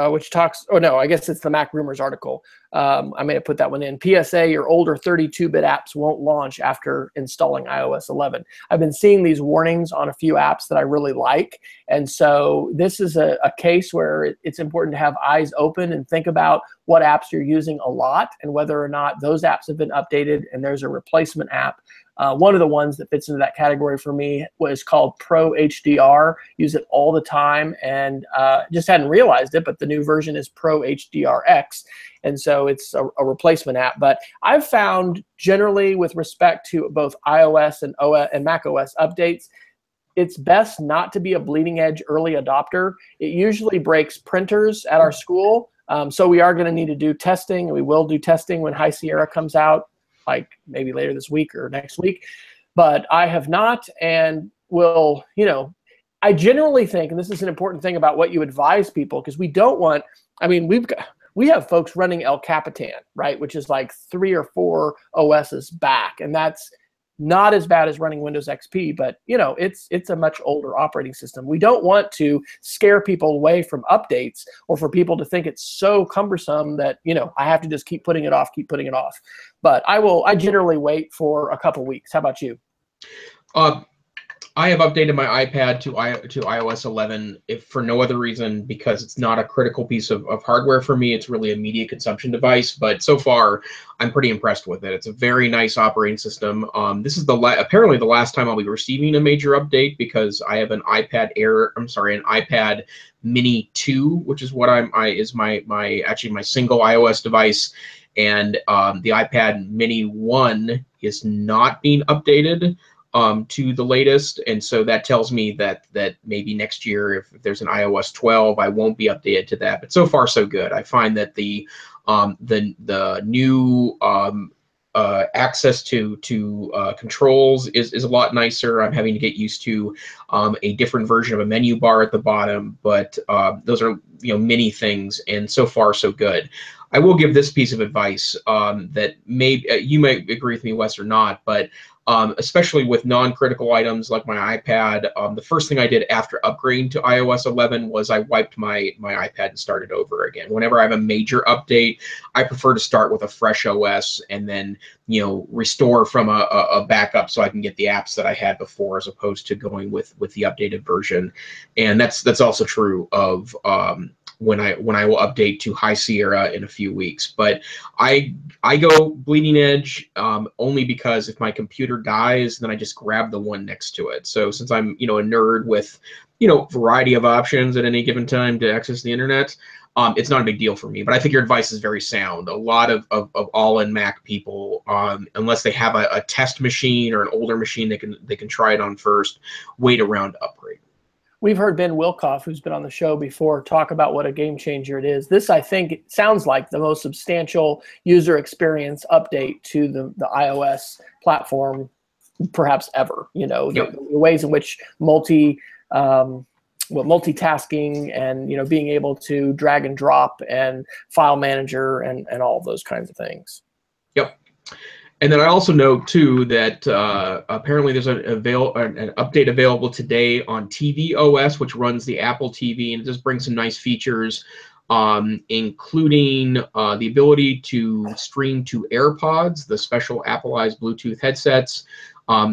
which talks, oh no, I guess it's the Mac Rumors article. I may have put that one in. PSA, your older 32-bit apps won't launch after installing iOS 11. I've been seeing these warnings on a few apps that I really like. And so this is a case where it's important to have eyes open and think about what apps you're using a lot and whether or not those apps have been updated and there's a replacement app. One of the ones that fits into that category for me was called Pro HDR. Use it all the time and just hadn't realized it, but the new version is Pro HDR X. And so it's a replacement app. But I've found generally with respect to both iOS and Mac OS updates, it's best not to be a bleeding edge early adopter. It usually breaks printers at our school. So we are going to need to do testing, and we will do testing when High Sierra comes out, like maybe later this week or next week. But I have not, and will, I generally think, and this is an important thing about what you advise people, because we don't want, I mean, we have folks running El Capitan, right, which is like 3 or 4 OSs back, and that's not as bad as running Windows XP, but it's a much older operating system. We don't want to scare people away from updates or for people to think it's so cumbersome that I have to just keep putting it off. But I generally wait for a couple weeks. How about you? I have updated my iPad to iOS 11 if for no other reason because it's not a critical piece of hardware for me. It's really a media consumption device, but so far I'm pretty impressed with it. It's a very nice operating system. This is apparently the last time I'll be receiving a major update because I have an iPad Mini 2, which is what is my single iOS device, and the iPad Mini 1 is not being updated to the latest, and so that tells me that maybe next year, if there's an iOS 12, I won't be updated to that. But so far, so good. I find that the new access to controls is a lot nicer. I'm having to get used to a different version of a menu bar at the bottom, but those are mini things, and so far, so good. I will give this piece of advice that you might agree with me, Wes, or not, but especially with non-critical items like my iPad, the first thing I did after upgrading to iOS 11 was I wiped my iPad and started over again. Whenever I have a major update, I prefer to start with a fresh OS and then restore from a backup so I can get the apps that I had before, as opposed to going with the updated version. And that's also true of when I will update to High Sierra in a few weeks. But I go bleeding edge only because if my computer dies, then I just grab the one next to it. So since I'm a nerd with variety of options at any given time to access the internet, it's not a big deal for me. But I think your advice is very sound. A lot of all-in Mac people, unless they have a test machine or an older machine they can try it on first, wait around to upgrade. We've heard Ben Wilkoff, who's been on the show before, talk about what a game changer it is. This, I think, sounds like the most substantial user experience update to the iOS platform perhaps ever. The ways in which multitasking and being able to drag and drop and file manager and all of those kinds of things. Yep. And then I also know too that apparently there's an update available today on tvOS, which runs the Apple TV, and it just brings some nice features, including the ability to stream to AirPods, the special Appleized Bluetooth headsets.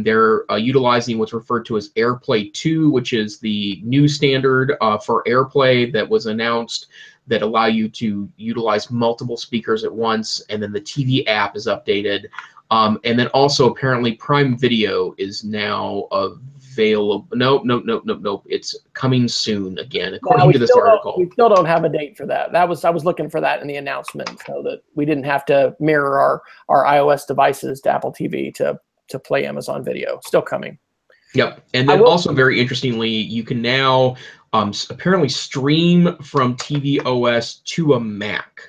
They're utilizing what's referred to as AirPlay 2, which is the new standard for AirPlay that was announced, that allow you to utilize multiple speakers at once, and then the TV app is updated. And then also apparently Prime Video is now available. Nope. It's coming soon again, according to this article. We still don't have a date for that. I was looking for that in the announcement, so that we didn't have to mirror our iOS devices to Apple TV to play Amazon Video. Still coming. Yep. And then also very interestingly, you can now apparently stream from tvOS to a Mac,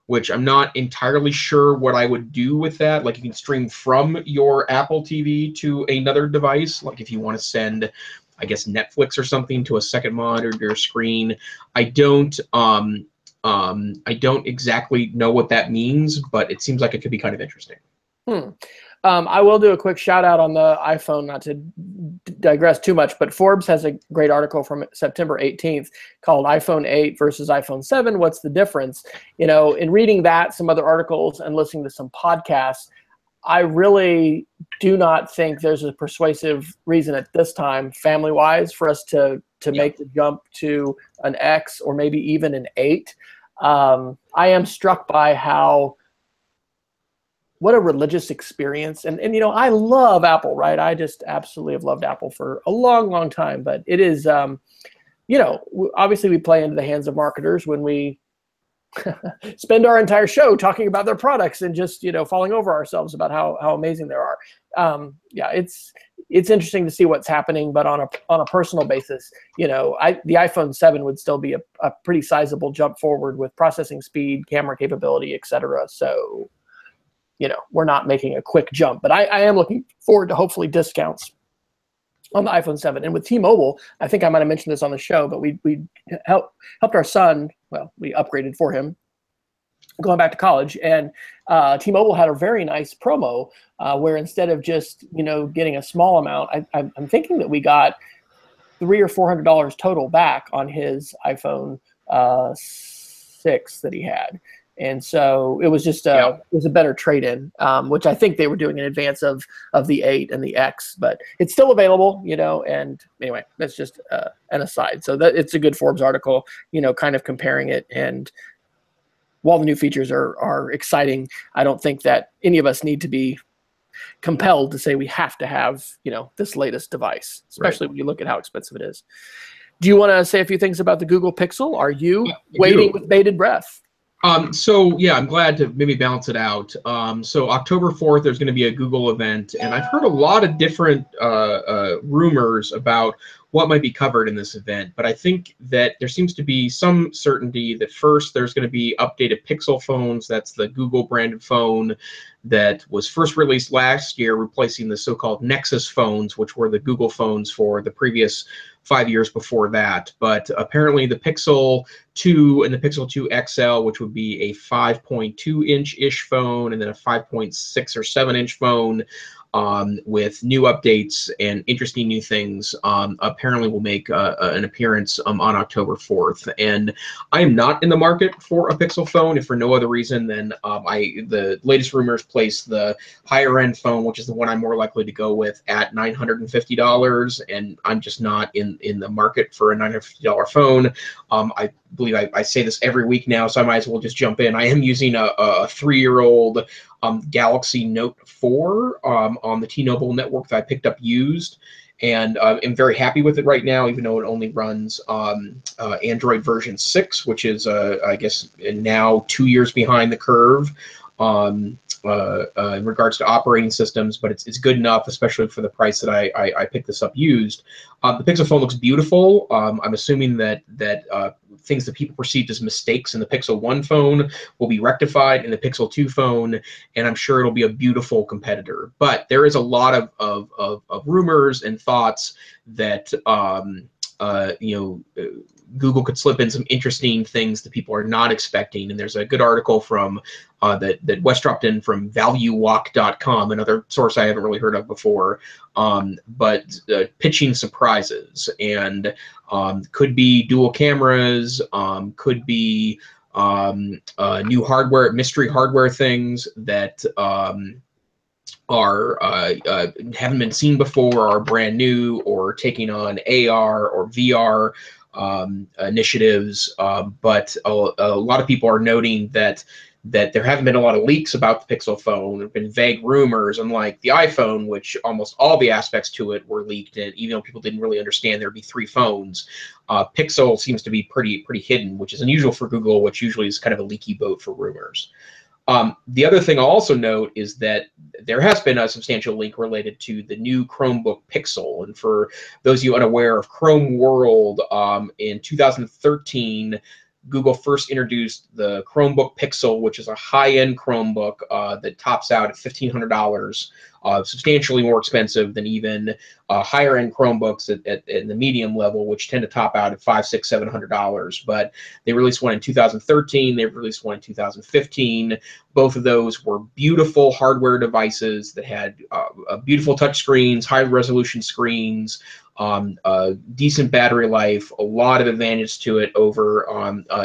which I'm not entirely sure what I would do with that. Like, you can stream from your Apple TV to another device. Like, if you want to send, I guess, Netflix or something to a second monitor to your screen. I don't exactly know what that means, but it seems like it could be kind of interesting. I will do a quick shout out on the iPhone, not to digress too much, but Forbes has a great article from September 18th called iPhone 8 versus iPhone 7. What's the difference? You know, in reading that, some other articles, and listening to some podcasts, I really do not think there's a persuasive reason at this time, family-wise, for us to make the jump to an X or maybe even an 8. I am struck by what a religious experience. And you know, I love Apple, right? I just absolutely have loved Apple for a long, long time. But it is, you know, obviously we play into the hands of marketers when we spend our entire show talking about their products and just, you know, falling over ourselves about how amazing they are. Yeah, it's interesting to see what's happening, but on a personal basis, you know, the iPhone 7 would still be a pretty sizable jump forward with processing speed, camera capability, etc. So, you know, we're not making a quick jump, but I am looking forward to hopefully discounts on the iPhone 7. And with T-Mobile, I think I might have mentioned this on the show, but we helped our son. Well, we upgraded for him going back to college, and T-Mobile had a very nice promo where instead of just, you know, getting a small amount, I'm thinking that we got $300 or $400 total back on his iPhone 6 that he had. And so it was just it was a better trade-in, which I think they were doing in advance of the 8 and the X, but it's still available, you know. And anyway, that's just an aside. So that it's a good Forbes article, you know, kind of comparing it. And while the new features are exciting, I don't think that any of us need to be compelled to say we have to have, you know, this latest device, especially when you look at how expensive it is. Do you want to say a few things about the Google Pixel? Are you waiting with bated breath? So yeah, I'm glad to maybe balance it out. So October 4th, there's going to be a Google event, and I've heard a lot of different rumors about what might be covered in this event. But I think that there seems to be some certainty that first there's going to be updated Pixel phones. That's the Google branded phone that was first released last year, replacing the so-called Nexus phones, which were the Google phones for the previous 5 years before that. But apparently the Pixel 2 and the Pixel 2 XL, which would be a 5.2-inch-ish phone and then a 5.6 or 7-inch phone, with new updates and interesting new things, apparently will make an appearance on October 4th. And I am not in the market for a Pixel phone, if for no other reason than the latest rumors place the higher end phone, which is the one I'm more likely to go with, at $950, and I'm just not in the market for a $950 phone. I believe I say this every week now, so I might as well just jump in. I am using a 3-year-old Galaxy Note 4 on the T-Mobile network that I picked up used, and I'm very happy with it right now, even though it only runs Android version 6, which is, I guess, now 2 years behind the curve in regards to operating systems, but it's good enough, especially for the price that I picked this up used. The Pixel phone looks beautiful. I'm assuming that things that people perceived as mistakes in the Pixel 1 phone will be rectified in the Pixel 2 phone, and I'm sure it'll be a beautiful competitor. But there is a lot of rumors and thoughts that Google could slip in some interesting things that people are not expecting. And there's a good article from that Wes dropped in from valuewalk.com, another source I haven't really heard of before, but pitching surprises, and could be dual cameras, could be new hardware, mystery hardware things that haven't been seen before, or are brand new, or taking on AR or VR initiatives. But a lot of people are noting that there haven't been a lot of leaks about the Pixel phone. There have been vague rumors, unlike the iPhone, which almost all the aspects to it were leaked, and even though people didn't really understand there'd be 3 phones, Pixel seems to be pretty hidden, which is unusual for Google, which usually is kind of a leaky boat for rumors. The other thing I'll also note is that there has been a substantial leak related to the new Chromebook Pixel. And for those of you unaware of Chrome World, in 2013, Google first introduced the Chromebook Pixel, which is a high-end Chromebook that tops out at $1,500, substantially more expensive than even higher-end Chromebooks at the medium level, which tend to top out at $500, $600, $700. But they released one in 2013. They released one in 2015. Both of those were beautiful hardware devices that had beautiful touch screens, high-resolution screens, decent battery life, a lot of advantage to it over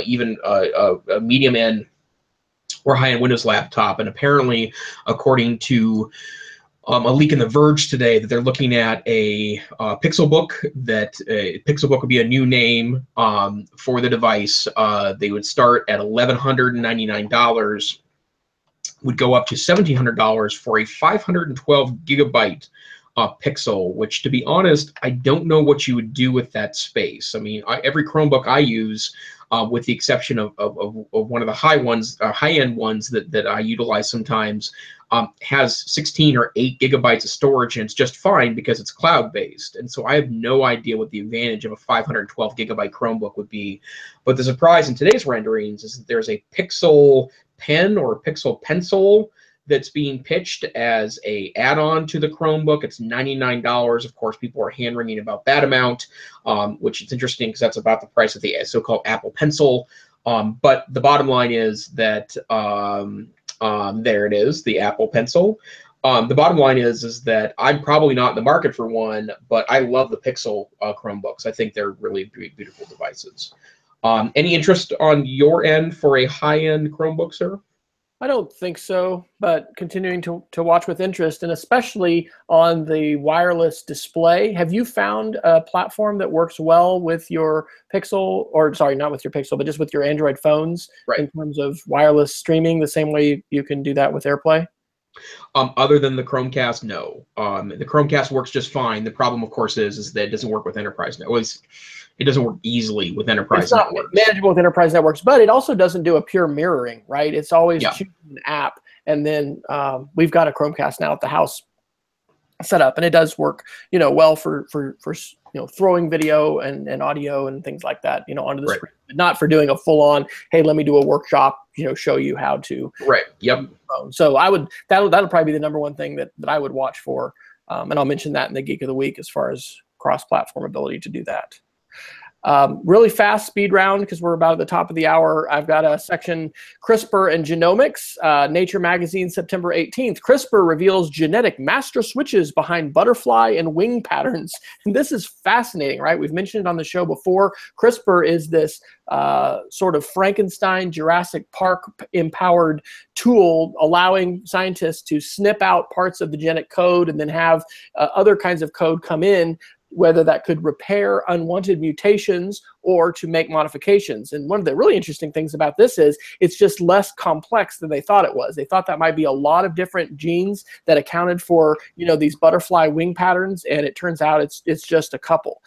even a medium end or high end Windows laptop. And apparently, according to a leak in The Verge today, that they're looking at a Pixelbook. That Pixelbook would be a new name for the device. They would start at $1,199, would go up to $1,700 for a 512 gigabyte Pixel, which, to be honest, I don't know what you would do with that space. I mean, every Chromebook I use, with the exception of one of the high-end ones that I utilize sometimes, has 16 or 8 gigabytes of storage, and it's just fine because it's cloud-based. And so I have no idea what the advantage of a 512 gigabyte Chromebook would be. But the surprise in today's renderings is that there's a Pixel Pen or a Pixel Pencil that's being pitched as a add-on to the Chromebook. It's $99. Of course, people are hand-wringing about that amount, which is interesting because that's about the price of the so-called Apple Pencil. But the bottom line is that there it is, the Apple Pencil. The bottom line is that I'm probably not in the market for one, but I love the Pixel Chromebooks. I think they're really beautiful devices. Any interest on your end for a high-end Chromebook, sir? I don't think so, but continuing to watch with interest, and especially on the wireless display. Have you found a platform that works well with your Pixel, or sorry, not with your Pixel, but just with your Android phones, right, in terms of wireless streaming, the same way you can do that with AirPlay? Other than the Chromecast, no. The Chromecast works just fine. The problem, of course, is that it doesn't work with enterprise networks. It doesn't work easily with enterprise networks. It's not manageable with enterprise networks, but it also doesn't do a pure mirroring, right? It's always choosing an app, and then we've got a Chromecast now at the house set up, and it does work, well for throwing video and audio and things like that, onto the screen, but not for doing a full-on, hey, let me do a workshop, show you how to. Right. Yep. So that'll probably be the number one thing that I would watch for, and I'll mention that in the Geek of the Week as far as cross-platform ability to do that. Really fast speed round because we're about at the top of the hour. I've got a section, CRISPR and genomics. Nature Magazine, September 18th. CRISPR reveals genetic master switches behind butterfly and wing patterns. And this is fascinating, right? We've mentioned it on the show before. CRISPR is this sort of Frankenstein, Jurassic Park empowered tool, allowing scientists to snip out parts of the genetic code and then have other kinds of code come in, whether that could repair unwanted mutations or to make modifications. And one of the really interesting things about this is it's just less complex than they thought it was. They thought that might be a lot of different genes that accounted for, these butterfly wing patterns, and it turns out it's just a couple.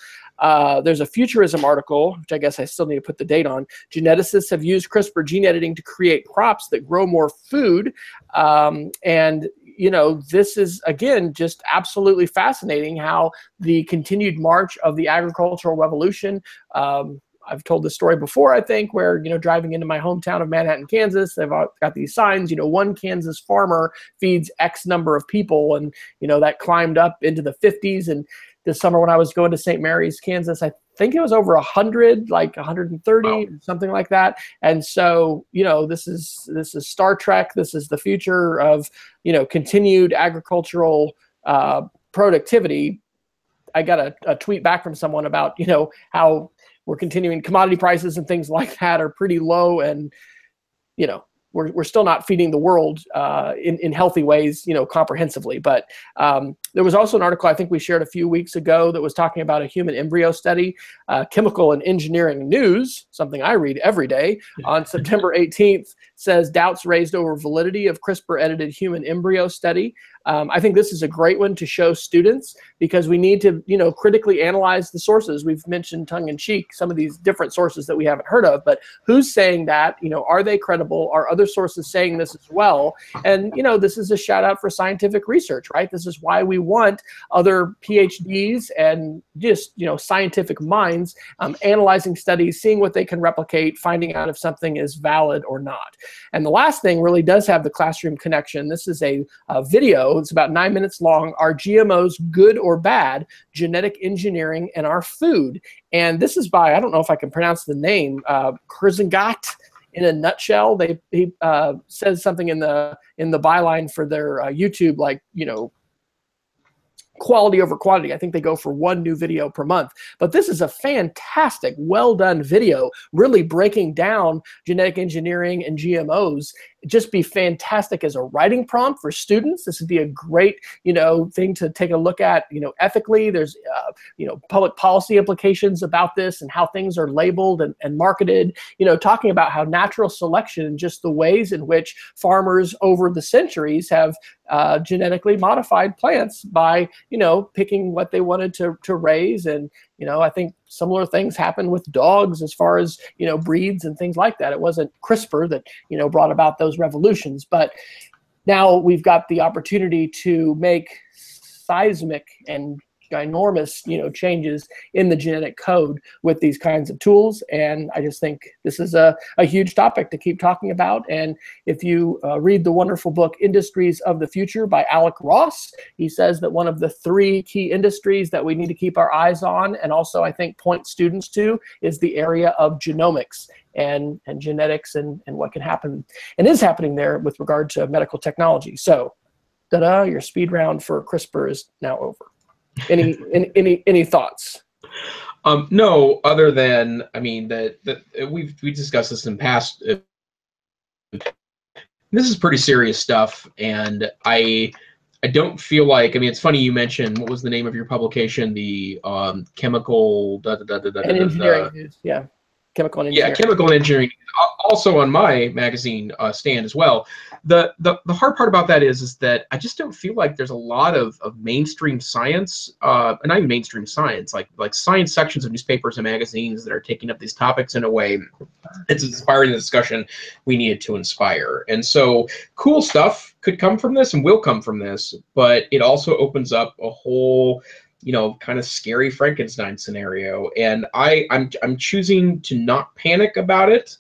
There's a Futurism article, which I guess I still need to put the date on. Geneticists have used CRISPR gene editing to create crops that grow more food. And this is, again, just absolutely fascinating how the continued march of the agricultural revolution. I've told this story before, I think, where, driving into my hometown of Manhattan, Kansas, they've got these signs, one Kansas farmer feeds X number of people. And, that climbed up into the 50s. And this summer when I was going to St. Mary's, Kansas, I think it was over 100, like 130, wow, something like that. And so, this is Star Trek. This is the future of, continued agricultural productivity. I got a tweet back from someone about, how we're continuing, commodity prices and things like that are pretty low, and, we're still not feeding the world in healthy ways, comprehensively. But there was also an article I think we shared a few weeks ago that was talking about a human embryo study. Chemical and Engineering News, something I read every day, on September 18th says doubts raised over validity of CRISPR-edited human embryo study. I think this is a great one to show students, because we need to, critically analyze the sources. We've mentioned tongue-in-cheek some of these different sources that we haven't heard of, but who's saying that? Are they credible? Are other sources saying this as well? And, this is a shout out for scientific research, right? This is why we want other PhDs and just, scientific minds analyzing studies, seeing what they can replicate, finding out if something is valid or not. And the last thing really does have the classroom connection. This is a video. It's about 9 minutes long. Are GMOs good or bad? Genetic engineering and our food. And this is by, I don't know if I can pronounce the name, Kurzengat. In a nutshell, he says something in the byline for their YouTube, like, quality over quantity. I think they go for 1 new video per month. But this is a fantastic, well-done video, really breaking down genetic engineering and GMOs. It'd just be fantastic as a writing prompt for students. This would be a great, thing to take a look at, ethically. There's, public policy implications about this and how things are labeled and marketed, talking about how natural selection and just the ways in which farmers over the centuries have genetically modified plants by, picking what they wanted to raise. And, I think similar things happen with dogs as far as, breeds and things like that. It wasn't CRISPR that, brought about those revolutions. But now we've got the opportunity to make seismic and enormous, changes in the genetic code with these kinds of tools. And I just think this is a huge topic to keep talking about. And if you read the wonderful book, Industries of the Future by Alec Ross, he says that one of the 3 key industries that we need to keep our eyes on, and also I think point students to, is the area of genomics and genetics and what can happen and is happening there with regard to medical technology. So, your speed round for CRISPR is now over. Any thoughts? No, other than, I mean, that we discussed this in past. This is pretty serious stuff, and I don't feel like, I mean, it's funny you mentioned, what was the name of your publication? The chemical engineering news, yeah. Chemical and engineering. Yeah, chemical and engineering. Also on my magazine stand as well. The hard part about that is that I just don't feel like there's a lot of mainstream science, and not even mainstream science, like science sections of newspapers and magazines that are taking up these topics in a way it's inspiring the discussion we needed to inspire. And so cool stuff could come from this and will come from this, but it also opens up a whole kind of scary Frankenstein scenario. And I'm choosing to not panic about it,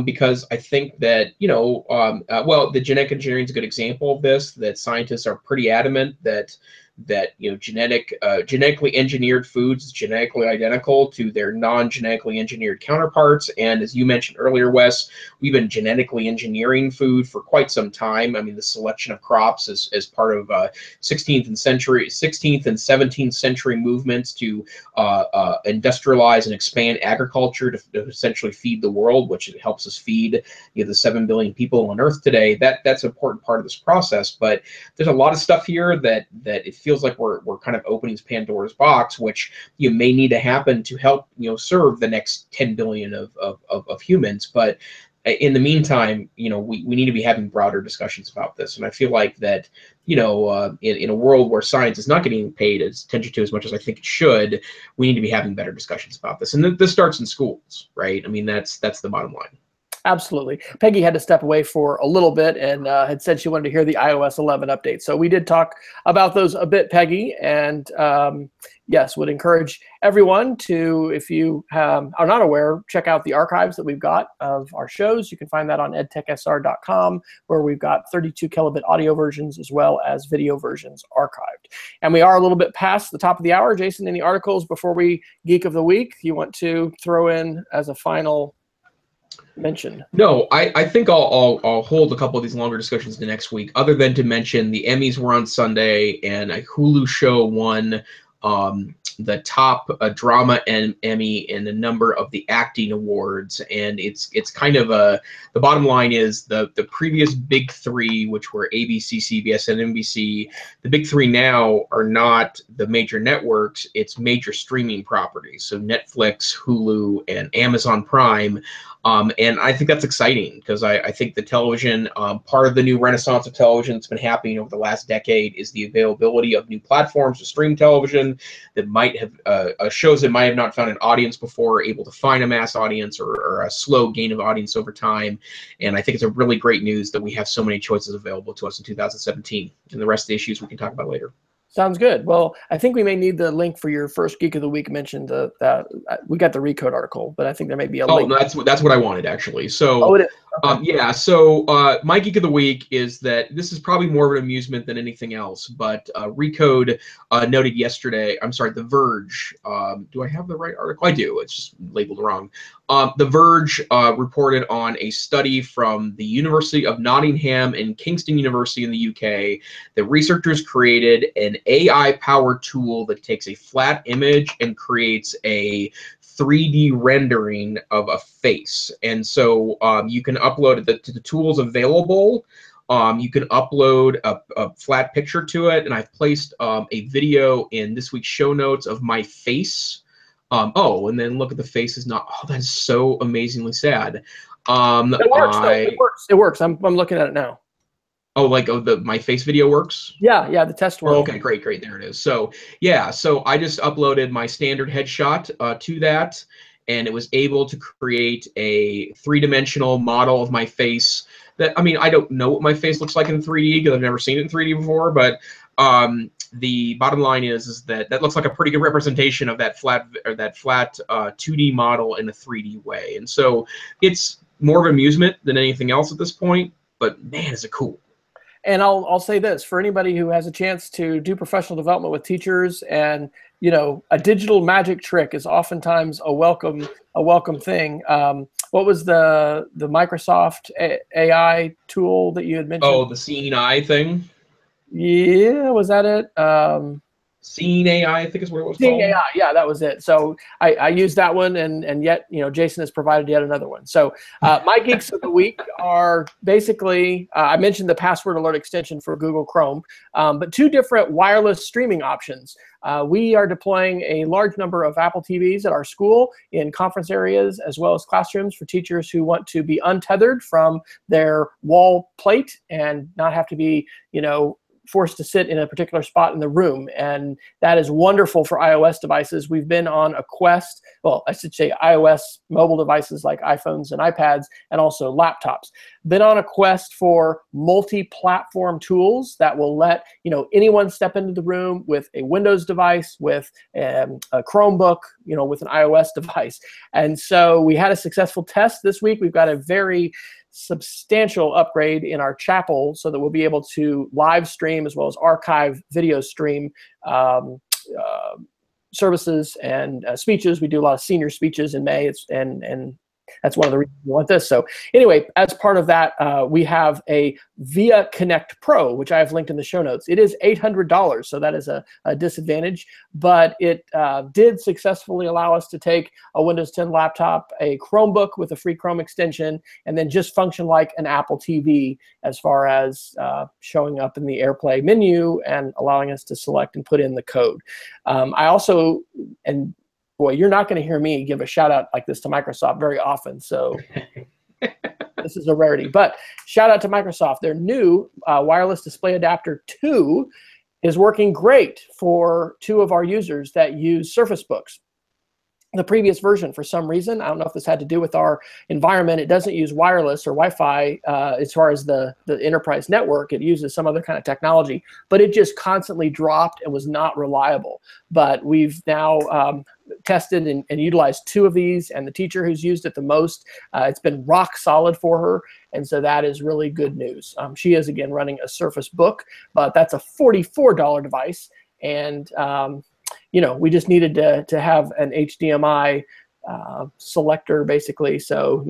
because I think that, well, the genetic engineering is a good example of this, that scientists are pretty adamant that genetically engineered foods is genetically identical to their non-genetically engineered counterparts. And as you mentioned earlier, Wes, we've been genetically engineering food for quite some time. I mean, the selection of crops as part of 16th and 17th century movements to industrialize and expand agriculture to essentially feed the world, which helps us feed the 7 billion people on Earth today. That's an important part of this process. But there's a lot of stuff here that it feels like we're kind of opening Pandora's box, which may need to happen to help serve the next 10 billion of humans. But in the meantime, we need to be having broader discussions about this. And I feel like that in a world where science is not getting paid attention to as much as I think it should, we need to be having better discussions about this. And this starts in schools, right? I mean, that's the bottom line. Absolutely. Peggy had to step away for a little bit and had said she wanted to hear the iOS 11 update. So we did talk about those a bit, Peggy. And yes, would encourage everyone to, if you are not aware, check out the archives that we've got of our shows. You can find that on edtechsr.com, where we've got 32 kilobit audio versions as well as video versions archived. And we are a little bit past the top of the hour. Jason, any articles before we Geek of the Week you want to throw in as a final mention? No, I think I'll hold a couple of these longer discussions to next week, other than to mention the Emmys were on Sunday and a Hulu show won the top drama and Emmy in a number of the acting awards, and it's kind of the bottom line is the previous big three, which were ABC, CBS, and NBC. The big three now are not the major networks; it's major streaming properties. So Netflix, Hulu, and Amazon Prime. And I think that's exciting because I think the television, part of the new renaissance of television that's been happening over the last decade is the availability of new platforms to stream television that might have shows that might have not found an audience before, able to find a mass audience or a slow gain of audience over time. And I think it's a really great news that we have so many choices available to us in 2017. And the rest of the issues we can talk about later. Sounds good. Well, I think we may need the link for your first Geek of the Week mentioned. We got the Recode article, but I think there may be a link. Oh, no, that's what I wanted, actually. So, oh, it is. Okay. Yeah, so my Geek of the Week is that this is probably more of an amusement than anything else, but Recode noted yesterday, I'm sorry, The Verge, do I have the right article? I do, it's just labeled wrong. The Verge reported on a study from the University of Nottingham and Kingston University in the UK that researchers created an AI-powered tool that takes a flat image and creates a 3D rendering of a face. And so you can upload it to the tools available. You can upload a flat picture to it. And I've placed a video in this week's show notes of my face. Oh, and then look at the face is not. Oh, that's so amazingly sad. It works. It works. It works. I'm looking at it now. Oh, like my face video works? Yeah, the test works. Oh, okay, great, there it is. So yeah, so I just uploaded my standard headshot to that, and it was able to create a three-dimensional model of my face. That, I mean, I don't know what my face looks like in 3D because I've never seen it in 3D before, but the bottom line is that looks like a pretty good representation of that flat 2D model in a 3D way. And so it's more of amusement than anything else at this point, but man, is it cool. And I'll say this, for anybody who has a chance to do professional development with teachers, and a digital magic trick is oftentimes a welcome thing. What was the Microsoft AI tool that you had mentioned? Oh, the Seeing Eye thing. Yeah, was that it? Seeing AI, I think is what it was Seeing called. AI, yeah, that was it. So I used that one, and yet Jason has provided yet another one. So my geeks of the week are basically I mentioned the password alert extension for Google Chrome, but two different wireless streaming options. We are deploying a large number of Apple TVs at our school in conference areas as well as classrooms for teachers who want to be untethered from their wall plate and not have to be forced to sit in a particular spot in the room. And that is wonderful for iOS devices. We've been on a quest, well, I should say iOS mobile devices like iPhones and iPads, and also laptops. Been on a quest for multi-platform tools that will let anyone step into the room with a Windows device, with a Chromebook, with an iOS device. And so we had a successful test this week. We've got a very substantial upgrade in our chapel so that we'll be able to live stream as well as archive video stream services and speeches. We do a lot of senior speeches in May, and that's one of the reasons we want this. So anyway, as part of that, we have a Via Connect Pro, which I have linked in the show notes. It is $800, so that is a disadvantage, but it did successfully allow us to take a Windows 10 laptop, a Chromebook with a free Chrome extension, and then just function like an Apple TV as far as showing up in the AirPlay menu and allowing us to select and put in the code. I also, and boy, you're not going to hear me give a shout out like this to Microsoft very often, so this is a rarity. But shout out to Microsoft. Their new wireless display adapter 2 is working great for two of our users that use Surface Books. The previous version, for some reason, I don't know if this had to do with our environment, it doesn't use wireless or Wi-Fi as far as the enterprise network. It uses some other kind of technology, but it just constantly dropped and was not reliable. But we've now tested and utilized two of these, and the teacher who's used it the most, it's been rock solid for her, and so that is really good news. She is, again, running a Surface Book, but that's a $44 device, and we just needed to have an HDMI selector, basically. So,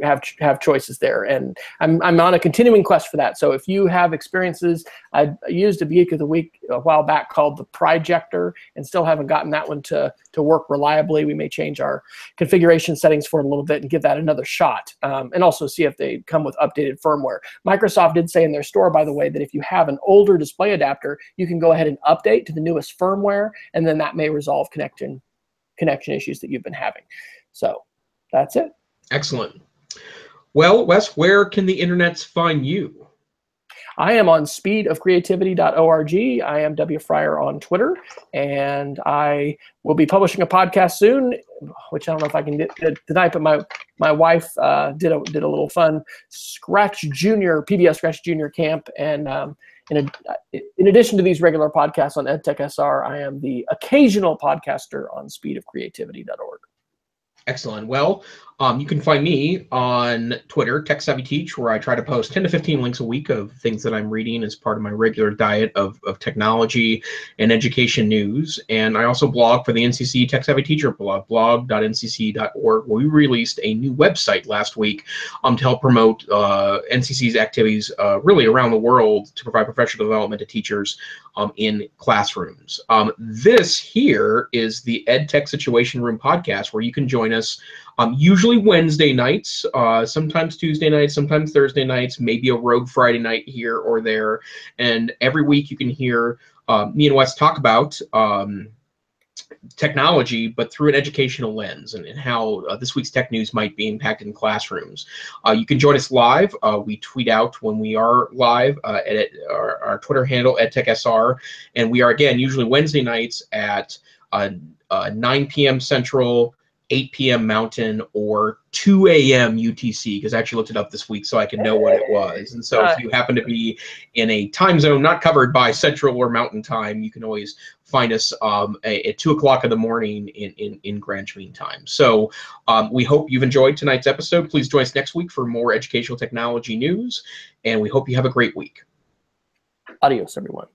have choices there. And I'm on a continuing quest for that. So if you have experiences, I used a Geek of the Week a while back called the Projector, and still haven't gotten that one to work reliably. We may change our configuration settings for it a little bit and give that another shot, and also see if they come with updated firmware. Microsoft did say in their store, by the way, that if you have an older display adapter, you can go ahead and update to the newest firmware, and then that may resolve connection issues that you've been having. So that's it. Excellent. Well, Wes, where can the internets find you? I am on speedofcreativity.org. I am W. Fryer on Twitter, and I will be publishing a podcast soon, which I don't know if I can get tonight, but my wife did a little fun PBS Scratch Junior camp, and in addition to these regular podcasts on EdTech SR, I am the occasional podcaster on speedofcreativity.org. Excellent. Well, you can find me on Twitter, TechSavvyTeach, where I try to post 10 to 15 links a week of things that I'm reading as part of my regular diet of technology and education news. And I also blog for the NCC Tech Savvy Teacher blog, blog.ncc.org, where we released a new website last week to help promote NCC's activities really around the world to provide professional development to teachers in classrooms. This here is the EdTech Situation Room podcast, where you can join us usually Wednesday nights, sometimes Tuesday nights, sometimes Thursday nights, maybe a rogue Friday night here or there. And every week you can hear me and Wes talk about technology, but through an educational lens, and how this week's tech news might be impacted in classrooms. You can join us live. We tweet out when we are live at our Twitter handle, EdTechSR, and we are, again, usually Wednesday nights at 9 p.m. Central, 8 p.m. Mountain, or 2 a.m. UTC, because I actually looked it up this week so I could know what it was. And so if you happen to be in a time zone not covered by Central or Mountain time, you can always find us at 2 o'clock in the morning in Greenwich Mean Time. So we hope you've enjoyed tonight's episode. Please join us next week for more educational technology news, and we hope you have a great week. Adios, everyone.